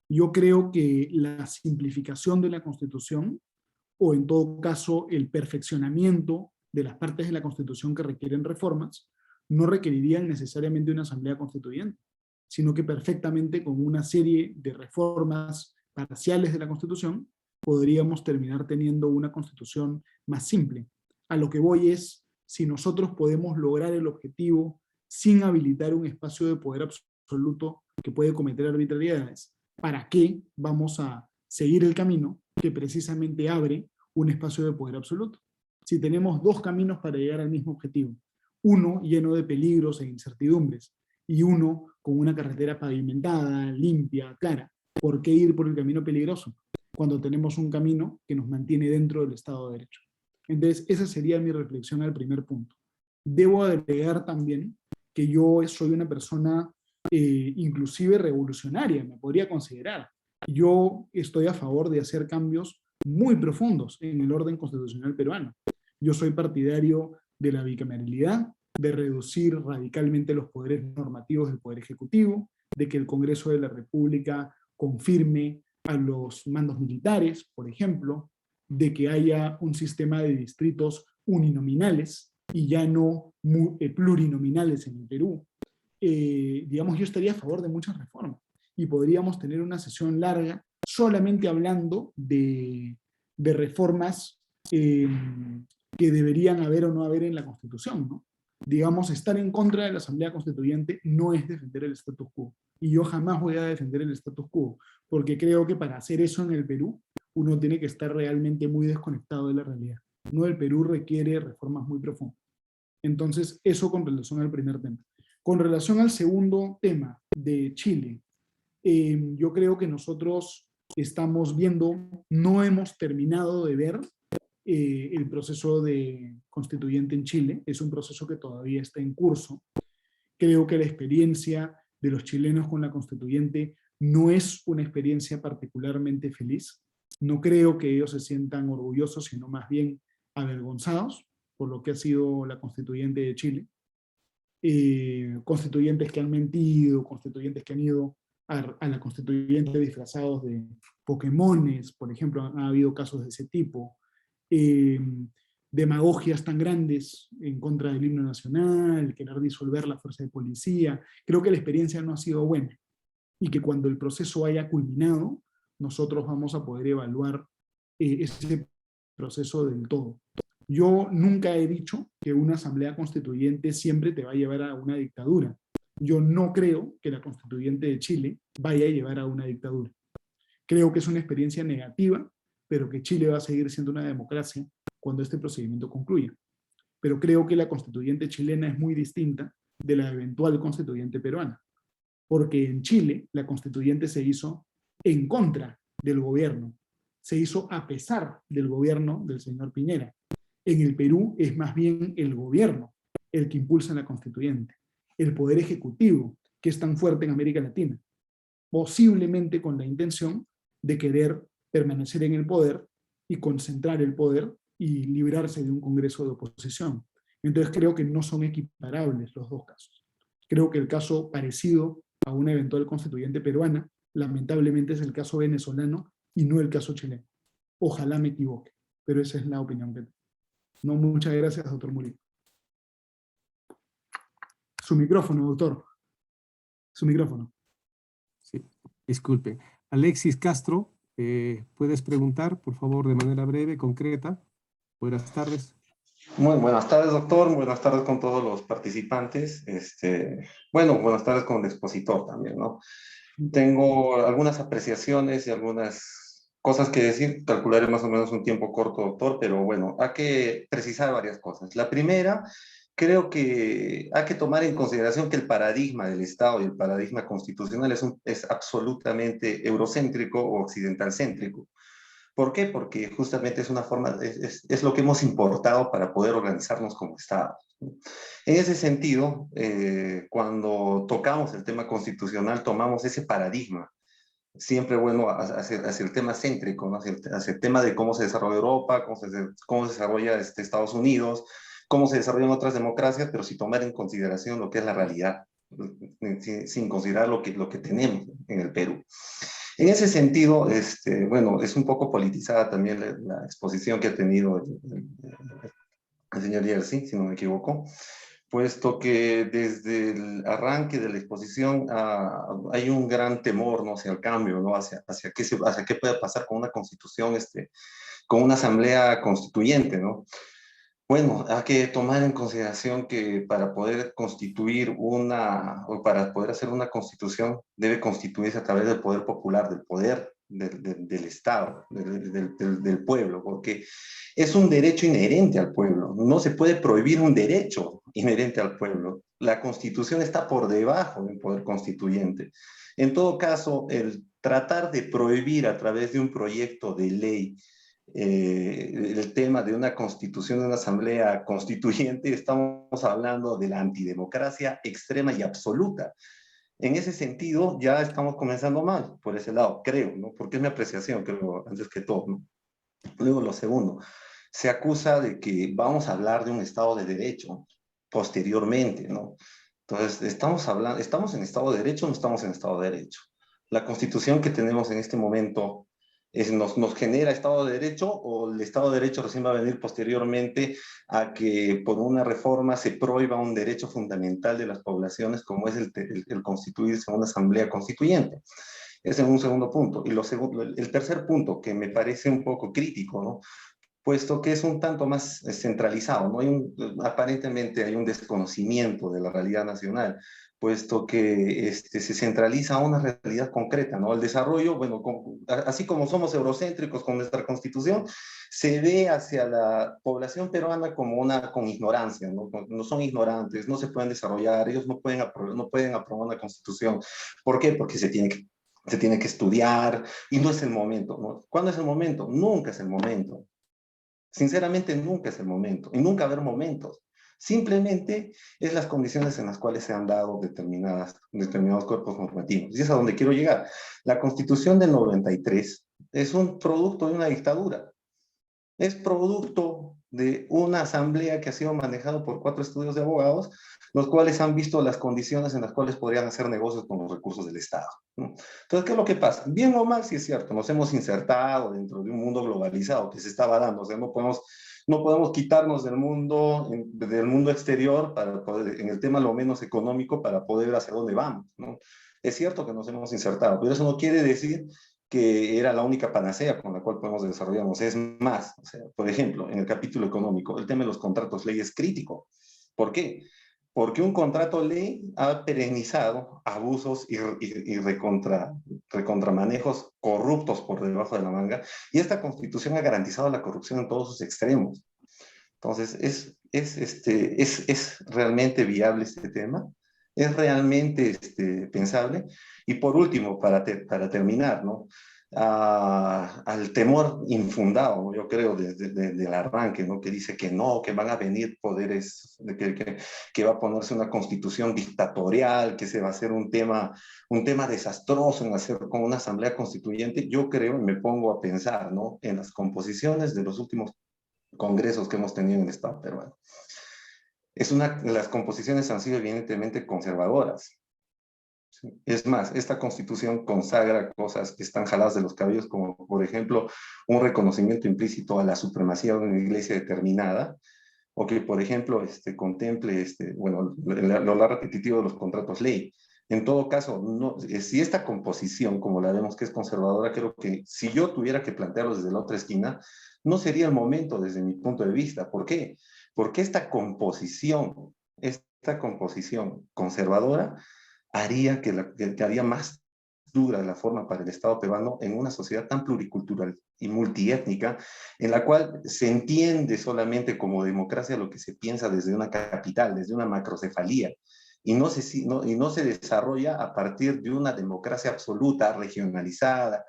Yo creo que la simplificación de la Constitución, o en todo caso el perfeccionamiento de las partes de la Constitución que requieren reformas, no requerirían necesariamente una asamblea constituyente, sino que perfectamente con una serie de reformas parciales de la Constitución podríamos terminar teniendo una Constitución más simple. A lo que voy es, si nosotros podemos lograr el objetivo sin habilitar un espacio de poder absoluto que puede cometer arbitrariedades, ¿para qué vamos a seguir el camino que precisamente abre un espacio de poder absoluto? Si tenemos dos caminos para llegar al mismo objetivo, uno lleno de peligros e incertidumbres, y uno con una carretera pavimentada, limpia, clara, ¿por qué ir por el camino peligroso cuando tenemos un camino que nos mantiene dentro del Estado de Derecho? Entonces, esa sería mi reflexión al primer punto. Debo agregar también que yo soy una persona inclusive revolucionaria, me podría considerar. Yo estoy a favor de hacer cambios muy profundos en el orden constitucional peruano. Yo soy partidario de la bicameralidad, de reducir radicalmente los poderes normativos del Poder Ejecutivo, de que el Congreso de la República confirme a los mandos militares, por ejemplo, de que haya un sistema de distritos uninominales y ya no plurinominales en el Perú. Digamos, yo estaría a favor de muchas reformas y podríamos tener una sesión larga solamente hablando de reformas que deberían haber o no haber en la Constitución, ¿no? Digamos, estar en contra de la Asamblea Constituyente no es defender el status quo. Y yo jamás voy a defender el status quo, porque creo que para hacer eso en el Perú, uno tiene que estar realmente muy desconectado de la realidad. No, el Perú requiere reformas muy profundas. Entonces, eso con relación al primer tema. Con relación al segundo tema de Chile, yo creo que nosotros estamos viendo, no hemos terminado de ver el proceso de constituyente en Chile. Es un proceso que todavía está en curso. Creo que la experiencia de los chilenos con la constituyente no es una experiencia particularmente feliz. No creo que ellos se sientan orgullosos, sino más bien avergonzados. por lo que ha sido la constituyente de Chile. Constituyentes que han mentido, constituyentes que han ido a la constituyente disfrazados de Pokémones, por ejemplo, ha habido casos de ese tipo. Demagogias tan grandes en contra del himno nacional, querer disolver la fuerza de policía. Creo que la experiencia no ha sido buena y que cuando el proceso haya culminado, nosotros vamos a poder evaluar ese proceso del todo. Yo nunca he dicho que una asamblea constituyente siempre te va a llevar a una dictadura. Yo no creo que la constituyente de Chile vaya a llevar a una dictadura. Creo que es una experiencia negativa, pero que Chile va a seguir siendo una democracia cuando este procedimiento concluya. Pero creo que la constituyente chilena es muy distinta de la eventual constituyente peruana, porque en Chile la constituyente se hizo en contra del gobierno, se hizo a pesar del gobierno del señor Piñera. En el Perú es más bien el gobierno el que impulsa la constituyente, el poder ejecutivo, que es tan fuerte en América Latina, posiblemente con la intención de querer permanecer en el poder y concentrar el poder y librarse de un congreso de oposición. Entonces creo que no son equiparables los dos casos. Creo que el caso parecido a una eventual constituyente peruana, lamentablemente es el caso venezolano y no el caso chileno. Ojalá me equivoque, pero esa es la opinión que tengo. No, muchas gracias, doctor Murillo. Su micrófono, doctor. Su micrófono. Sí, disculpe. Alexis Castro, ¿puedes preguntar, por favor, de manera breve, concreta? Buenas tardes. Muy buenas tardes, doctor. Buenas tardes con todos los participantes. Bueno, buenas tardes con el expositor también, ¿no? Tengo algunas apreciaciones y algunas cosas que decir. Calcularé más o menos un tiempo corto, doctor, pero bueno, hay que precisar varias cosas. La primera, creo que hay que tomar en consideración que el paradigma del Estado y el paradigma constitucional es absolutamente eurocéntrico o occidentalcéntrico. ¿Por qué? Porque justamente es una forma, es lo que hemos importado para poder organizarnos como Estado. En ese sentido, cuando tocamos el tema constitucional, tomamos ese paradigma, siempre bueno, hacia el tema céntrico, ¿no? hacia el tema de cómo se desarrolla Europa, cómo se desarrolla Estados Unidos, cómo se desarrollan otras democracias, pero sin tomar en consideración lo que es la realidad, sin considerar lo que tenemos en el Perú. En ese sentido, bueno, es un poco politizada también la exposición que ha tenido el señor Jersey, si no me equivoco, puesto que desde el arranque de la exposición hay un gran temor, ¿no? Hacia el cambio, ¿no? Hacia qué puede pasar con una constitución, con una asamblea constituyente, ¿no? Bueno, hay que tomar en consideración que para poder constituir o para poder hacer una constitución, debe constituirse a través del poder popular, del poder del Estado, del pueblo, porque es un derecho inherente al pueblo. No se puede prohibir un derecho inherente al pueblo. La Constitución está por debajo del poder constituyente. En todo caso, el tratar de prohibir a través de un proyecto de ley el tema de una constitución, de una asamblea constituyente, estamos hablando de la antidemocracia extrema y absoluta. En ese sentido, ya estamos comenzando mal, por ese lado, creo, ¿no? Porque es mi apreciación, creo, antes que todo, ¿no? Luego, lo segundo, se acusa de que vamos a hablar de un Estado de Derecho posteriormente, ¿no? Entonces, ¿estamos en Estado de Derecho o no estamos en Estado de Derecho? La Constitución que tenemos en este momento ¿nos genera Estado de Derecho o el Estado de Derecho recién va a venir posteriormente a que por una reforma se prohíba un derecho fundamental de las poblaciones como es el constituirse en una asamblea constituyente? Ese es un segundo punto. Y el tercer punto, que me parece un poco crítico, ¿no? Puesto que es un tanto más centralizado, ¿no? Aparentemente hay un desconocimiento de la realidad nacional, puesto que se centraliza a una realidad concreta, ¿no? El desarrollo, bueno, así como somos eurocéntricos con nuestra constitución, se ve hacia la población peruana con ignorancia, ¿no? No son ignorantes, no se pueden desarrollar, ellos no pueden aprobar una constitución. ¿Por qué? Porque se tiene que estudiar y no es el momento, ¿no? ¿Cuándo es el momento? Nunca es el momento. Sinceramente, nunca es el momento, y nunca va a haber momentos. Simplemente es las condiciones en las cuales se han dado determinados cuerpos normativos. Y es a donde quiero llegar. La Constitución del 93 es un producto de una dictadura. es producto de una asamblea que ha sido manejada por 4 estudios de abogados, los cuales han visto las condiciones en las cuales podrían hacer negocios con los recursos del Estado, ¿no? Entonces, ¿qué es lo que pasa? Bien o mal, sí es cierto, nos hemos insertado dentro de un mundo globalizado que se estaba dando, o sea, no podemos quitarnos del mundo exterior para poder, en el tema lo menos económico, para poder ver hacia dónde vamos, ¿no? Es cierto que nos hemos insertado, pero eso no quiere decir que era la única panacea con la cual podemos desarrollarnos. Es más, o sea, por ejemplo, en el capítulo económico, el tema de los contratos ley es crítico. ¿Por qué? Porque un contrato ley ha perennizado abusos y recontramanejos corruptos por debajo de la manga, y esta constitución ha garantizado la corrupción en todos sus extremos. Entonces, es realmente viable este tema, es realmente pensable. Y por último, para terminar, ¿no? Al temor infundado, ¿no? Yo creo, del arranque, ¿no? Que dice que no, que van a venir poderes, que va a ponerse una constitución dictatorial, que se va a hacer un tema desastroso en hacer con una asamblea constituyente. Yo creo, y me pongo a pensar, ¿no? En las composiciones de los últimos congresos que hemos tenido en el Estado peruano. Las composiciones han sido evidentemente conservadoras. Es más, esta constitución consagra cosas que están jaladas de los cabellos, como por ejemplo un reconocimiento implícito a la supremacía de una iglesia determinada, o que por ejemplo contemple lo repetitivo de los contratos ley. En todo caso, no, si esta composición, como la vemos que es conservadora, creo que si yo tuviera que plantearlo desde la otra esquina, no sería el momento desde mi punto de vista. ¿Por qué? Porque esta composición conservadora haría que haría más dura la forma para el Estado peruano en una sociedad tan pluricultural y multiétnica, en la cual se entiende solamente como democracia lo que se piensa desde una capital, desde una macrocefalía, y no se desarrolla a partir de una democracia absoluta, regionalizada,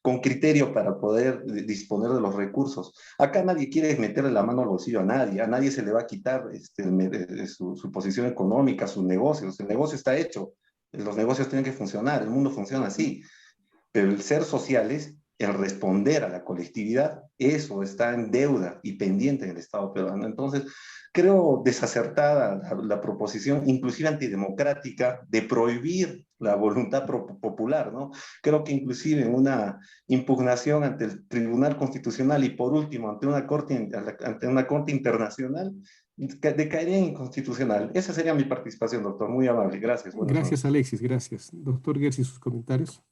con criterio para poder disponer de los recursos. Acá nadie quiere meterle la mano al bolsillo a nadie se le va a quitar su posición económica, sus negocios. El negocio está hecho, los negocios tienen que funcionar, el mundo funciona así, pero el ser sociales, el responder a la colectividad, eso está en deuda y pendiente en el Estado peruano. Entonces, creo desacertada la proposición, inclusive antidemocrática, de prohibir la voluntad popular, ¿no? Creo que inclusive en una impugnación ante el Tribunal Constitucional y por último ante una corte internacional, decaería en inconstitucional. Esa sería mi participación, doctor. Muy amable. Gracias. Gracias, Alexis. Gracias. Doctor Gersi, sus comentarios.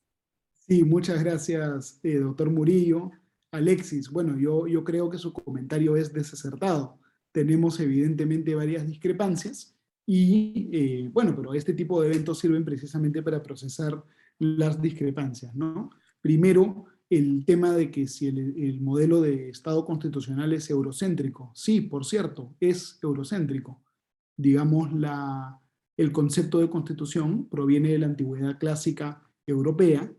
Sí, muchas gracias, doctor Murillo. Alexis, bueno, yo creo que su comentario es desacertado. Tenemos evidentemente varias discrepancias y, bueno, pero este tipo de eventos sirven precisamente para procesar las discrepancias, ¿no? Primero, el tema de que si el modelo de Estado constitucional es eurocéntrico. Sí, por cierto, es eurocéntrico. Digamos, el concepto de constitución proviene de la antigüedad clásica europea.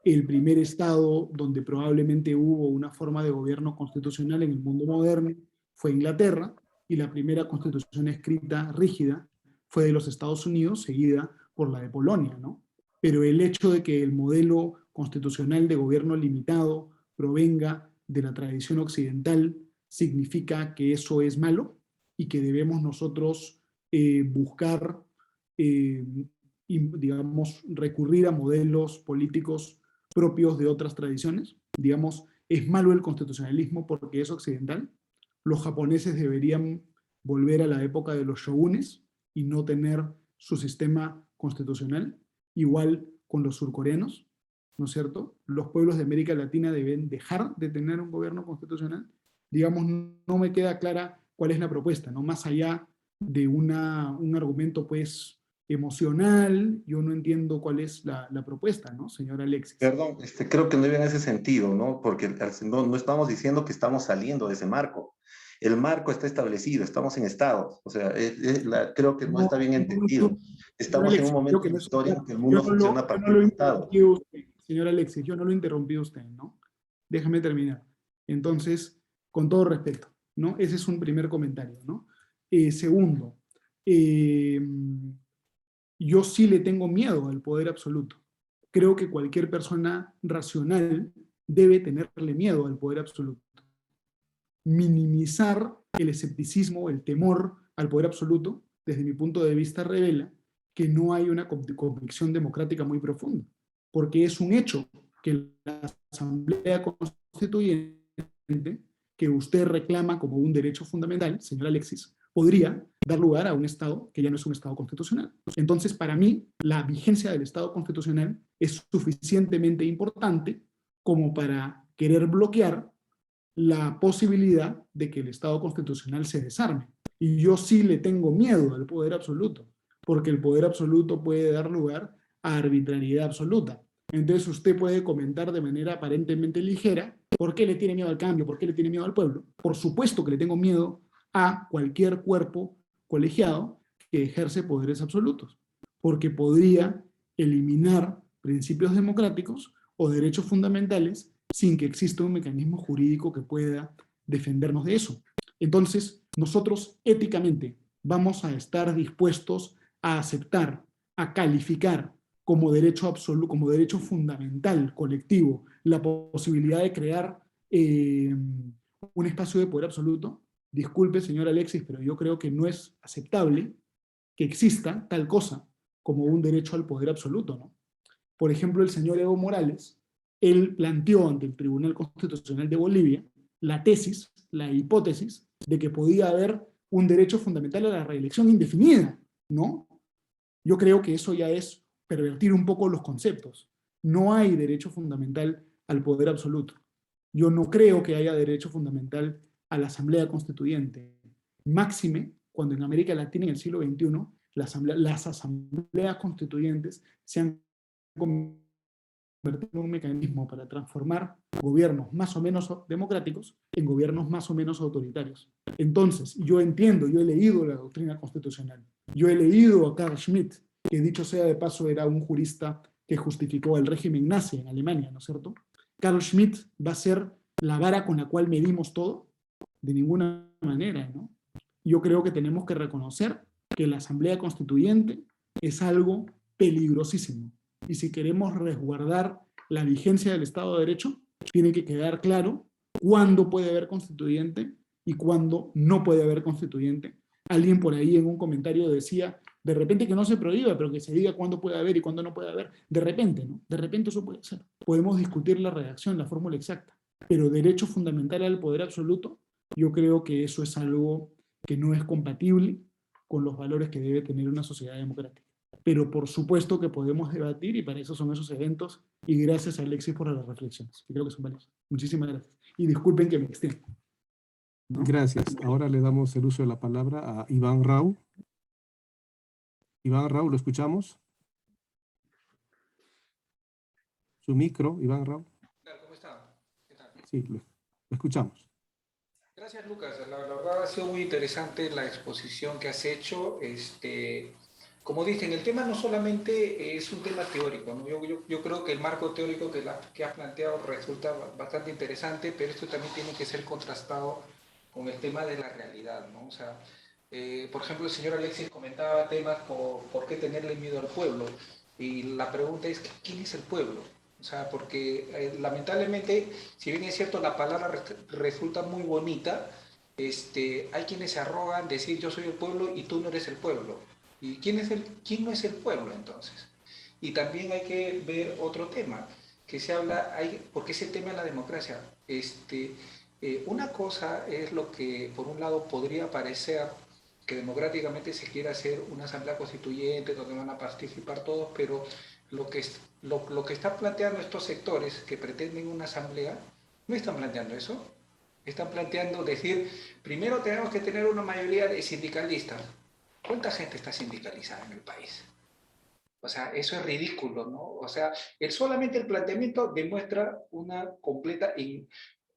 El primer estado donde probablemente hubo una forma de gobierno constitucional en el mundo moderno fue Inglaterra, y la primera constitución escrita rígida fue de los Estados Unidos, seguida por la de Polonia, ¿no? Pero el hecho de que el modelo constitucional de gobierno limitado provenga de la tradición occidental significa que eso es malo y que debemos nosotros buscar, digamos, recurrir a modelos políticos propios de otras tradiciones. Digamos, es malo el constitucionalismo porque es occidental. Los japoneses deberían volver a la época de los shogunes y no tener su sistema constitucional. Igual con los surcoreanos, ¿no es cierto? Los pueblos de América Latina deben dejar de tener un gobierno constitucional. Digamos, no me queda clara cuál es la propuesta, ¿no? Más allá de un argumento, pues, emocional, yo no entiendo cuál es la propuesta, ¿no, señor Alexis? Perdón, creo que no iba en ese sentido, ¿no? Porque no estamos diciendo que estamos saliendo de ese marco. El marco está establecido, estamos en estados. O sea, creo que no está bien entendido. Estamos en un momento de la historia en que el mundo funciona a partir de estados. Señor Alexis, yo no lo interrumpí a usted, ¿no? Déjame terminar. Entonces, con todo respeto, ¿no? Ese es un primer comentario, ¿no? Segundo, yo sí le tengo miedo al poder absoluto. Creo que cualquier persona racional debe tenerle miedo al poder absoluto. minimizar el escepticismo, el temor al poder absoluto, desde mi punto de vista revela que no hay una convicción democrática muy profunda, porque es un hecho que la Asamblea Constituyente, que usted reclama como un derecho fundamental, señor Alexis, podría dar lugar a un Estado que ya no es un Estado constitucional. Entonces, para mí, la vigencia del Estado constitucional es suficientemente importante como para querer bloquear la posibilidad de que el Estado constitucional se desarme. Y yo sí le tengo miedo al poder absoluto, porque el poder absoluto puede dar lugar a arbitrariedad absoluta. Entonces usted puede comentar de manera aparentemente ligera, ¿por qué le tiene miedo al cambio? ¿Por qué le tiene miedo al pueblo? Por supuesto que le tengo miedo a cualquier cuerpo colegiado que ejerce poderes absolutos, porque podría eliminar principios democráticos o derechos fundamentales sin que exista un mecanismo jurídico que pueda defendernos de eso. Entonces, nosotros éticamente vamos a estar dispuestos a aceptar, a calificar como derecho absoluto, como derecho fundamental, colectivo, la posibilidad de crear un espacio de poder absoluto. Disculpe, señor Alexis, pero yo creo que no es aceptable que exista tal cosa como un derecho al poder absoluto, ¿no? Por ejemplo, el señor Evo Morales, él planteó ante el Tribunal Constitucional de Bolivia la tesis, la hipótesis, de que podía haber un derecho fundamental a la reelección indefinida, ¿no? Yo creo que eso ya es pervertir un poco los conceptos. No hay derecho fundamental al poder absoluto. Yo no creo que haya derecho fundamental a la Asamblea Constituyente. Máxime, cuando en América Latina en el siglo XXI las asambleas constituyentes se han convertido en un mecanismo para transformar gobiernos más o menos democráticos en gobiernos más o menos autoritarios. Entonces, yo entiendo, yo he leído la doctrina constitucional, yo he leído a Carl Schmitt, que dicho sea de paso era un jurista que justificó el régimen nazi en Alemania, ¿no es cierto? Carl Schmitt va a ser la vara con la cual medimos todo, de ninguna manera, ¿no? Yo creo que tenemos que reconocer que la Asamblea Constituyente es algo peligrosísimo. Y si queremos resguardar la vigencia del Estado de Derecho, tiene que quedar claro cuándo puede haber constituyente y cuándo no puede haber constituyente. Alguien por ahí en un comentario decía, de repente que no se prohíba, pero que se diga cuándo puede haber y cuándo no puede haber. De repente, ¿no? De repente eso puede ser. Podemos discutir la redacción, la fórmula exacta. Pero derecho fundamental al poder absoluto, yo creo que eso es algo que no es compatible con los valores que debe tener una sociedad democrática. Pero por supuesto que podemos debatir y para eso son esos eventos y gracias a Alexis por las reflexiones, que creo que son valiosas. Muchísimas gracias. Y disculpen que me extienda, ¿no? Gracias. Ahora le damos el uso de la palabra a Iván Rau. Iván Rau, ¿lo escuchamos? Su micro, Iván Rau. ¿Cómo está? ¿Qué tal? Sí, lo escuchamos. Gracias, Lucas. La verdad ha sido muy interesante la exposición que has hecho. Como dicen, el tema no solamente es un tema teórico, ¿no? Yo creo que el marco teórico que has planteado resulta bastante interesante, pero esto también tiene que ser contrastado con el tema de la realidad, ¿no? O sea, por ejemplo, el señor Alexis comentaba temas por qué tenerle miedo al pueblo. Y la pregunta es, ¿quién es el pueblo? O sea, porque lamentablemente, si bien es cierto, la palabra resulta muy bonita, hay quienes se arrogan decir yo soy el pueblo y tú no eres el pueblo. ¿Y quién no es el pueblo entonces? Y también hay que ver otro tema, que se habla, porque es el tema de la democracia. Una cosa es lo que por un lado podría parecer que democráticamente se quiere hacer una asamblea constituyente donde van a participar todos, pero lo que están planteando estos sectores que pretenden una asamblea, no están planteando eso. Están planteando decir, primero tenemos que tener una mayoría de sindicalistas. ¿Cuánta gente está sindicalizada en el país? O sea, eso es ridículo, ¿no? O sea, solamente el planteamiento demuestra una completa,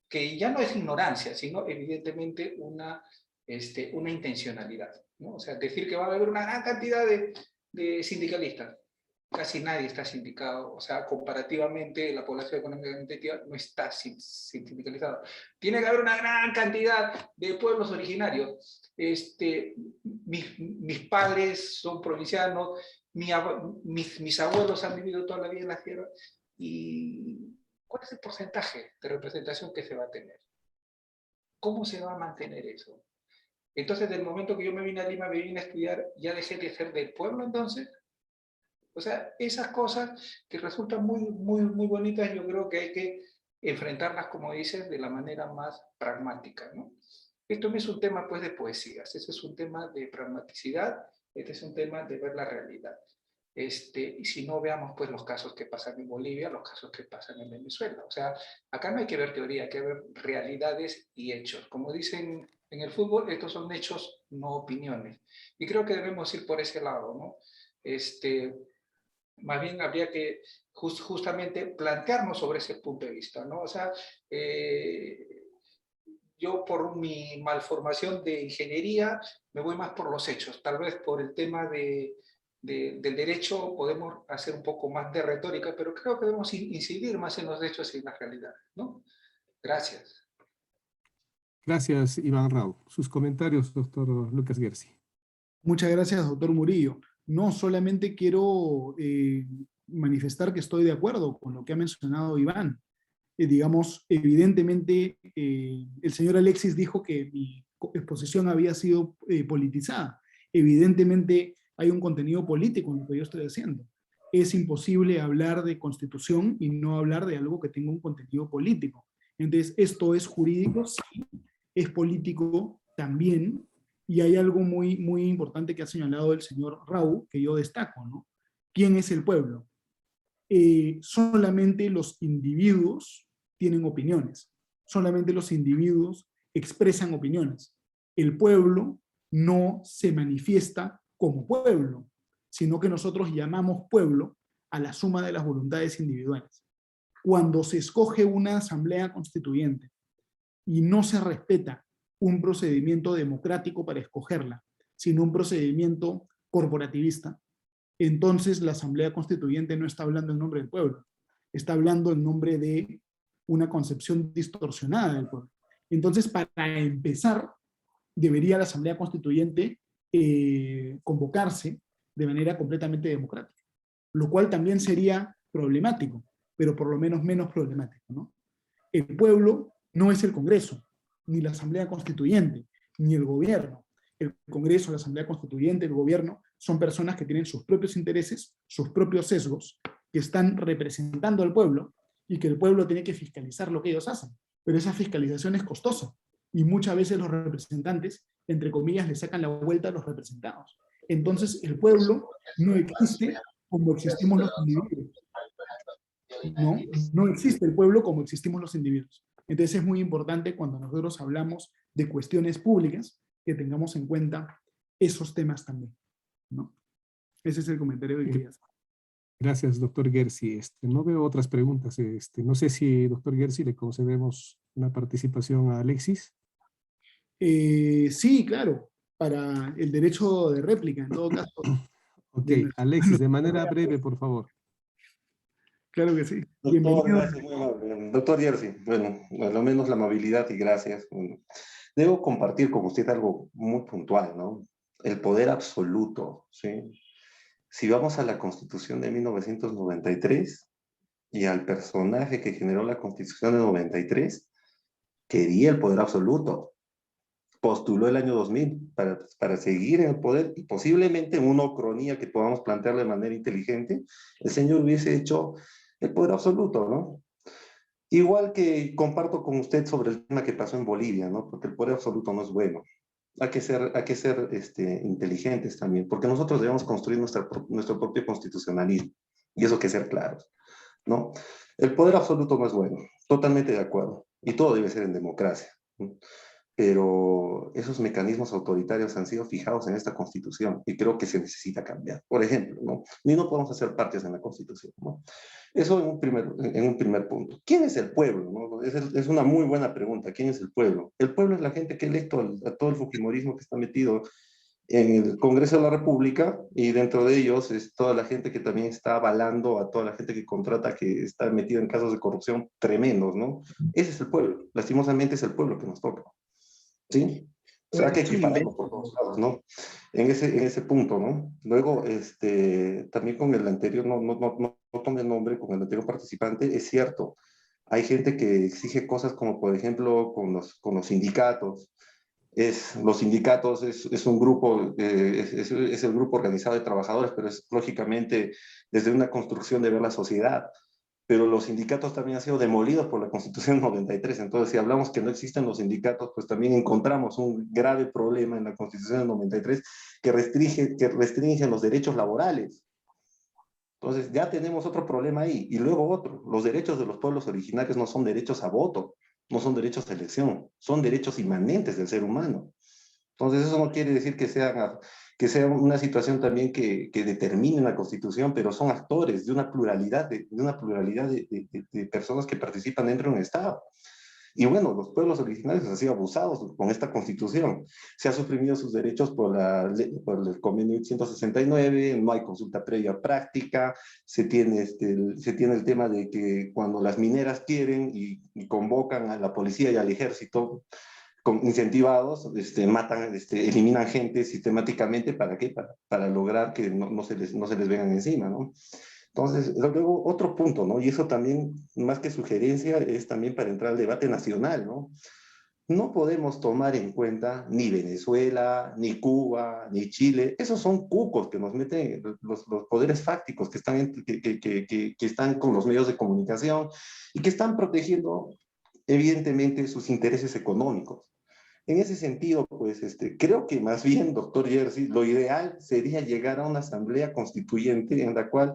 que ya no es ignorancia, sino evidentemente una intencionalidad, ¿no? O sea, decir que va a haber una gran cantidad de sindicalistas. Casi nadie está sindicado, o sea, comparativamente la población económicamente activa no está sindicalizada. Tiene que haber una gran cantidad de pueblos originarios. Mis padres son provincianos, mis abuelos han vivido toda la vida en la tierra, y ¿cuál es el porcentaje de representación que se va a tener? ¿cómo se va a mantener eso? Entonces, del momento que yo me vine a Lima, me vine a estudiar, ¿ya dejé de ser del pueblo entonces? O sea, esas cosas que resultan muy bonitas, yo creo que hay que enfrentarlas, como dices, de la manera más pragmática, ¿no? Esto no es un tema, pues, de poesías, este es un tema de pragmaticidad, este es un tema de ver la realidad. Y si no, veamos, pues, los casos que pasan en Bolivia, los casos que pasan en Venezuela. O sea, acá no hay que ver teoría, hay que ver realidades y hechos. Como dicen en el fútbol, estos son hechos, no opiniones. Y creo que debemos ir por ese lado, ¿no? Más bien habría que justamente plantearnos sobre ese punto de vista, ¿no? O sea, yo por mi malformación de ingeniería me voy más por los hechos, tal vez por el tema del derecho podemos hacer un poco más de retórica, pero creo que debemos incidir más en los hechos y en la realidad, ¿no? Gracias. Gracias, Iván Rao. Sus comentarios, doctor Lucas Gersi. Muchas gracias, doctor Murillo. No, solamente quiero manifestar que estoy de acuerdo con lo que ha mencionado Iván. Digamos, evidentemente, el señor Alexis dijo que mi exposición había sido politizada. Evidentemente, hay un contenido político en lo que yo estoy haciendo. Es imposible hablar de constitución y no hablar de algo que tenga un contenido político. Entonces, esto es jurídico, sí, es político también, y hay algo muy importante que ha señalado el señor Rau, que yo destaco, ¿no? ¿Quién es el pueblo? Solamente los individuos tienen opiniones, solamente los individuos expresan opiniones. El pueblo no se manifiesta como pueblo, sino que nosotros llamamos pueblo a la suma de las voluntades individuales. Cuando se escoge una asamblea constituyente y no se respeta un procedimiento democrático para escogerla, sino un procedimiento corporativista, entonces la Asamblea Constituyente no está hablando en nombre del pueblo, está hablando en nombre de una concepción distorsionada del pueblo. Entonces, para empezar, debería la Asamblea Constituyente convocarse de manera completamente democrática, lo cual también sería problemático, pero por lo menos menos problemático, ¿no? El pueblo no es el Congreso, ni la Asamblea Constituyente, ni el gobierno. El Congreso, la Asamblea Constituyente, el gobierno, son personas que tienen sus propios intereses, sus propios sesgos, que están representando al pueblo y que el pueblo tiene que fiscalizar lo que ellos hacen. Pero esa fiscalización es costosa y muchas veces los representantes, entre comillas, le sacan la vuelta a los representados. Entonces, el pueblo no existe como existimos los individuos. No existe el pueblo como existimos los individuos. Entonces es muy importante cuando nosotros hablamos de cuestiones públicas que tengamos en cuenta esos temas también, ¿no? Ese es el comentario que quería hacer. Gracias, doctor Gersi. No veo otras preguntas. No sé si, doctor Gersi, le concedemos una participación a Alexis. Sí, claro, para el derecho de réplica, en todo caso. Ok, Alexis, de manera breve, por favor. Claro que sí. Doctor, Bienvenido. gracias, muy amable. Doctor Jersey, bueno, a lo menos la amabilidad y gracias. Bueno, debo compartir con usted algo muy puntual, ¿no? El poder absoluto, ¿sí? Si vamos a la Constitución de 1993 y al personaje que generó la Constitución de 93, quería el poder absoluto. Postuló el año 2000 para seguir en el poder y posiblemente en una ucronía que podamos plantear de manera inteligente, el señor hubiese hecho el poder absoluto, ¿no? Igual que comparto con usted sobre el tema que pasó en Bolivia, ¿no? Porque el poder absoluto no es bueno. Hay que ser inteligentes también, porque nosotros debemos construir nuestro propio constitucionalismo, y eso hay que ser claros, ¿no? El poder absoluto no es bueno, totalmente de acuerdo, y todo debe ser en democracia, ¿no? Pero esos mecanismos autoritarios han sido fijados en esta Constitución y creo que se necesita cambiar. Por ejemplo, ¿no? Ni no podemos hacer partes en la Constitución, ¿no? Eso en un primer punto. ¿Quién es el pueblo? ¿No? Es una muy buena pregunta. ¿Quién es el pueblo? El pueblo es la gente que ha electo a todo el fujimorismo que está metido en el Congreso de la República, y dentro de ellos es toda la gente que también está avalando a toda la gente que contrata, que está metida en casos de corrupción tremendos, ¿no? Ese es el pueblo. Lastimosamente es el pueblo que nos toca. ¿Sí? O sea, hay que equipararlo por todos lados, ¿no? En ese punto, ¿no? Luego, también con el anterior, no tome el nombre, con el anterior participante, es cierto, Hay gente que exige cosas como, por ejemplo, con los sindicatos. Los sindicatos es un grupo, es el grupo organizado de trabajadores, pero es lógicamente desde una construcción de ver la sociedad. Pero los sindicatos también han sido demolidos por la Constitución 93. Entonces, si hablamos que no existen los sindicatos, pues también encontramos un grave problema en la Constitución 93 que restringe los derechos laborales. Entonces, ya tenemos otro problema ahí. Y luego otro, los derechos de los pueblos originarios no son derechos a voto, no son derechos de elección, son derechos inmanentes del ser humano. Entonces, eso no quiere decir que sea una situación también que determine la Constitución, pero son actores de una pluralidad de personas que participan dentro de un Estado. Y bueno, los pueblos originarios han sido abusados con esta Constitución. Se han suprimido sus derechos por el Convenio 169, no hay consulta previa práctica, se tiene el tema de que cuando las mineras quieren y convocan a la policía y al ejército, incentivados, eliminan gente sistemáticamente. ¿Para qué? Para lograr que no se les vengan encima, ¿no? Entonces, luego otro punto, ¿no? Y eso también, más que sugerencia, es también para entrar al debate nacional, ¿no? No podemos tomar en cuenta ni Venezuela, ni Cuba, ni Chile. Esos son cucos que nos meten los poderes fácticos que están con los medios de comunicación y que están protegiendo, evidentemente, sus intereses económicos. En ese sentido, pues, creo que más bien, doctor Jersey, lo ideal sería llegar a una asamblea constituyente en la cual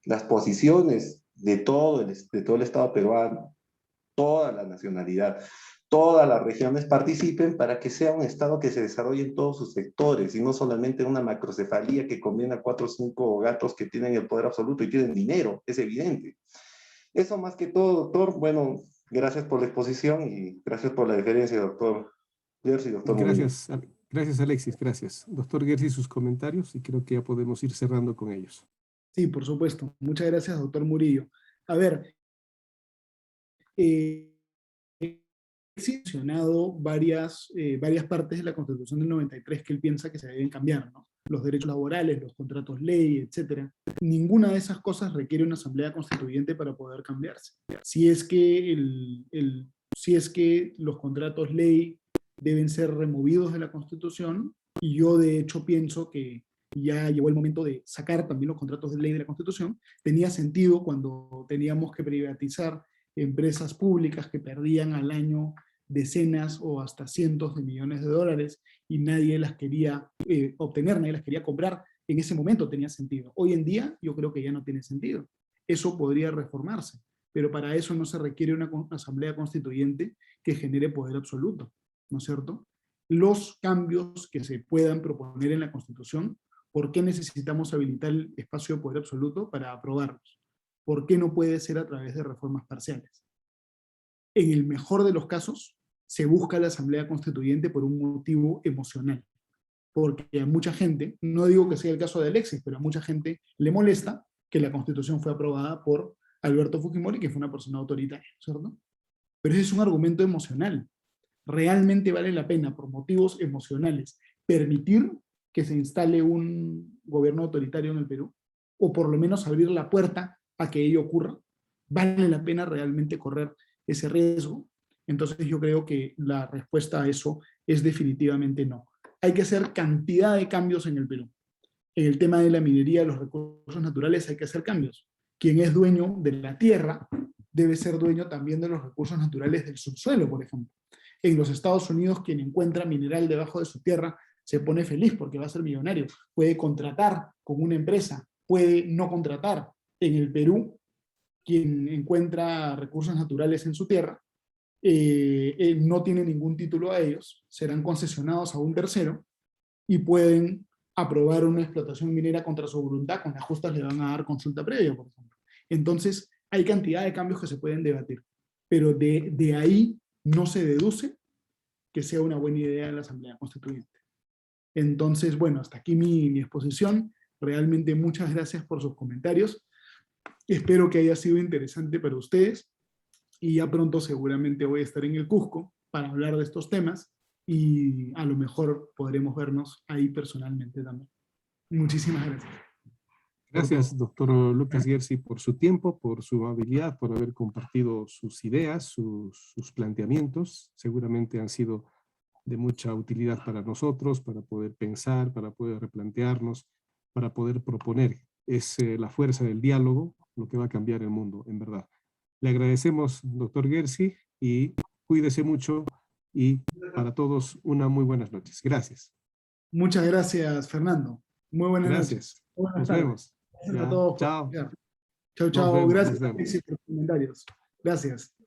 las posiciones de todo el Estado peruano, toda la nacionalidad, todas las regiones participen para que sea un Estado que se desarrolle en todos sus sectores y no solamente una macrocefalía que conviene a 4 o 5 gatos que tienen el poder absoluto y tienen dinero, es evidente. Eso más que todo, doctor. Bueno, gracias por la exposición y gracias por la deferencia, doctor Jersey, doctor Murillo. Gracias, Alexis, gracias. Doctor Jersey, sus comentarios, y creo que ya podemos ir cerrando con ellos. Sí, por supuesto. Muchas gracias, doctor Murillo. A ver, he mencionado varias partes de la Constitución del 93 que él piensa que se deben cambiar, ¿no? Los derechos laborales, los contratos ley, etc. Ninguna de esas cosas requiere una asamblea constituyente para poder cambiarse. Si es que los contratos ley deben ser removidos de la Constitución, y yo de hecho pienso que ya llegó el momento de sacar también los contratos de ley de la Constitución. Tenía sentido cuando teníamos que privatizar empresas públicas que perdían al año decenas o hasta cientos de millones de dólares y nadie las quería obtener, nadie las quería comprar. En ese momento tenía sentido. Hoy en día yo creo que ya no tiene sentido. Eso podría reformarse, pero para eso no se requiere una asamblea constituyente que genere poder absoluto, ¿no es cierto? Los cambios que se puedan proponer en la Constitución, ¿por qué necesitamos habilitar el espacio de poder absoluto para aprobarlos? ¿Por qué no puede ser a través de reformas parciales? En el mejor de los casos, se busca la Asamblea Constituyente por un motivo emocional. Porque a mucha gente, no digo que sea el caso de Alexis, pero a mucha gente le molesta que la Constitución fue aprobada por Alberto Fujimori, que fue una persona autoritaria, ¿cierto? Pero ese es un argumento emocional. ¿Realmente vale la pena, por motivos emocionales, permitir que se instale un gobierno autoritario en el Perú? O por lo menos abrir la puerta a que ello ocurra. ¿Vale la pena realmente correr ese riesgo? Entonces yo creo que la respuesta a eso es definitivamente no. Hay que hacer cantidad de cambios en el Perú. En el tema de la minería, de los recursos naturales, hay que hacer cambios. Quien es dueño de la tierra debe ser dueño también de los recursos naturales del subsuelo, por ejemplo. En los Estados Unidos, quien encuentra mineral debajo de su tierra se pone feliz porque va a ser millonario. Puede contratar con una empresa, puede no contratar. En el Perú, quien encuentra recursos naturales en su tierra, no tiene ningún título a ellos, serán concesionados a un tercero y pueden aprobar una explotación minera contra su voluntad, con las justas le van a dar consulta previa, por ejemplo. Entonces, hay cantidad de cambios que se pueden debatir, pero de ahí no se deduce que sea una buena idea la Asamblea Constituyente. Entonces, bueno, hasta aquí mi exposición. Realmente muchas gracias por sus comentarios. Espero que haya sido interesante para ustedes y ya pronto seguramente voy a estar en el Cusco para hablar de estos temas y a lo mejor podremos vernos ahí personalmente también. Muchísimas gracias. Gracias, doctor Lucas Gersi, por su tiempo, por su amabilidad, por haber compartido sus ideas, sus planteamientos. Seguramente han sido de mucha utilidad para nosotros, para poder pensar, para poder replantearnos, para poder proponer. Es la fuerza del diálogo lo que va a cambiar el mundo, en verdad. Le agradecemos, doctor Gersi, y cuídese mucho, y para todos una muy buenas noches. Gracias. Muchas gracias, Fernando. Muy buenas noches. Gracias. Buenas Nos tardes. vemos. Gracias a Ya. todos. Chao. Chao, Nos chao. vemos, Gracias nos vemos. por los comentarios. Gracias.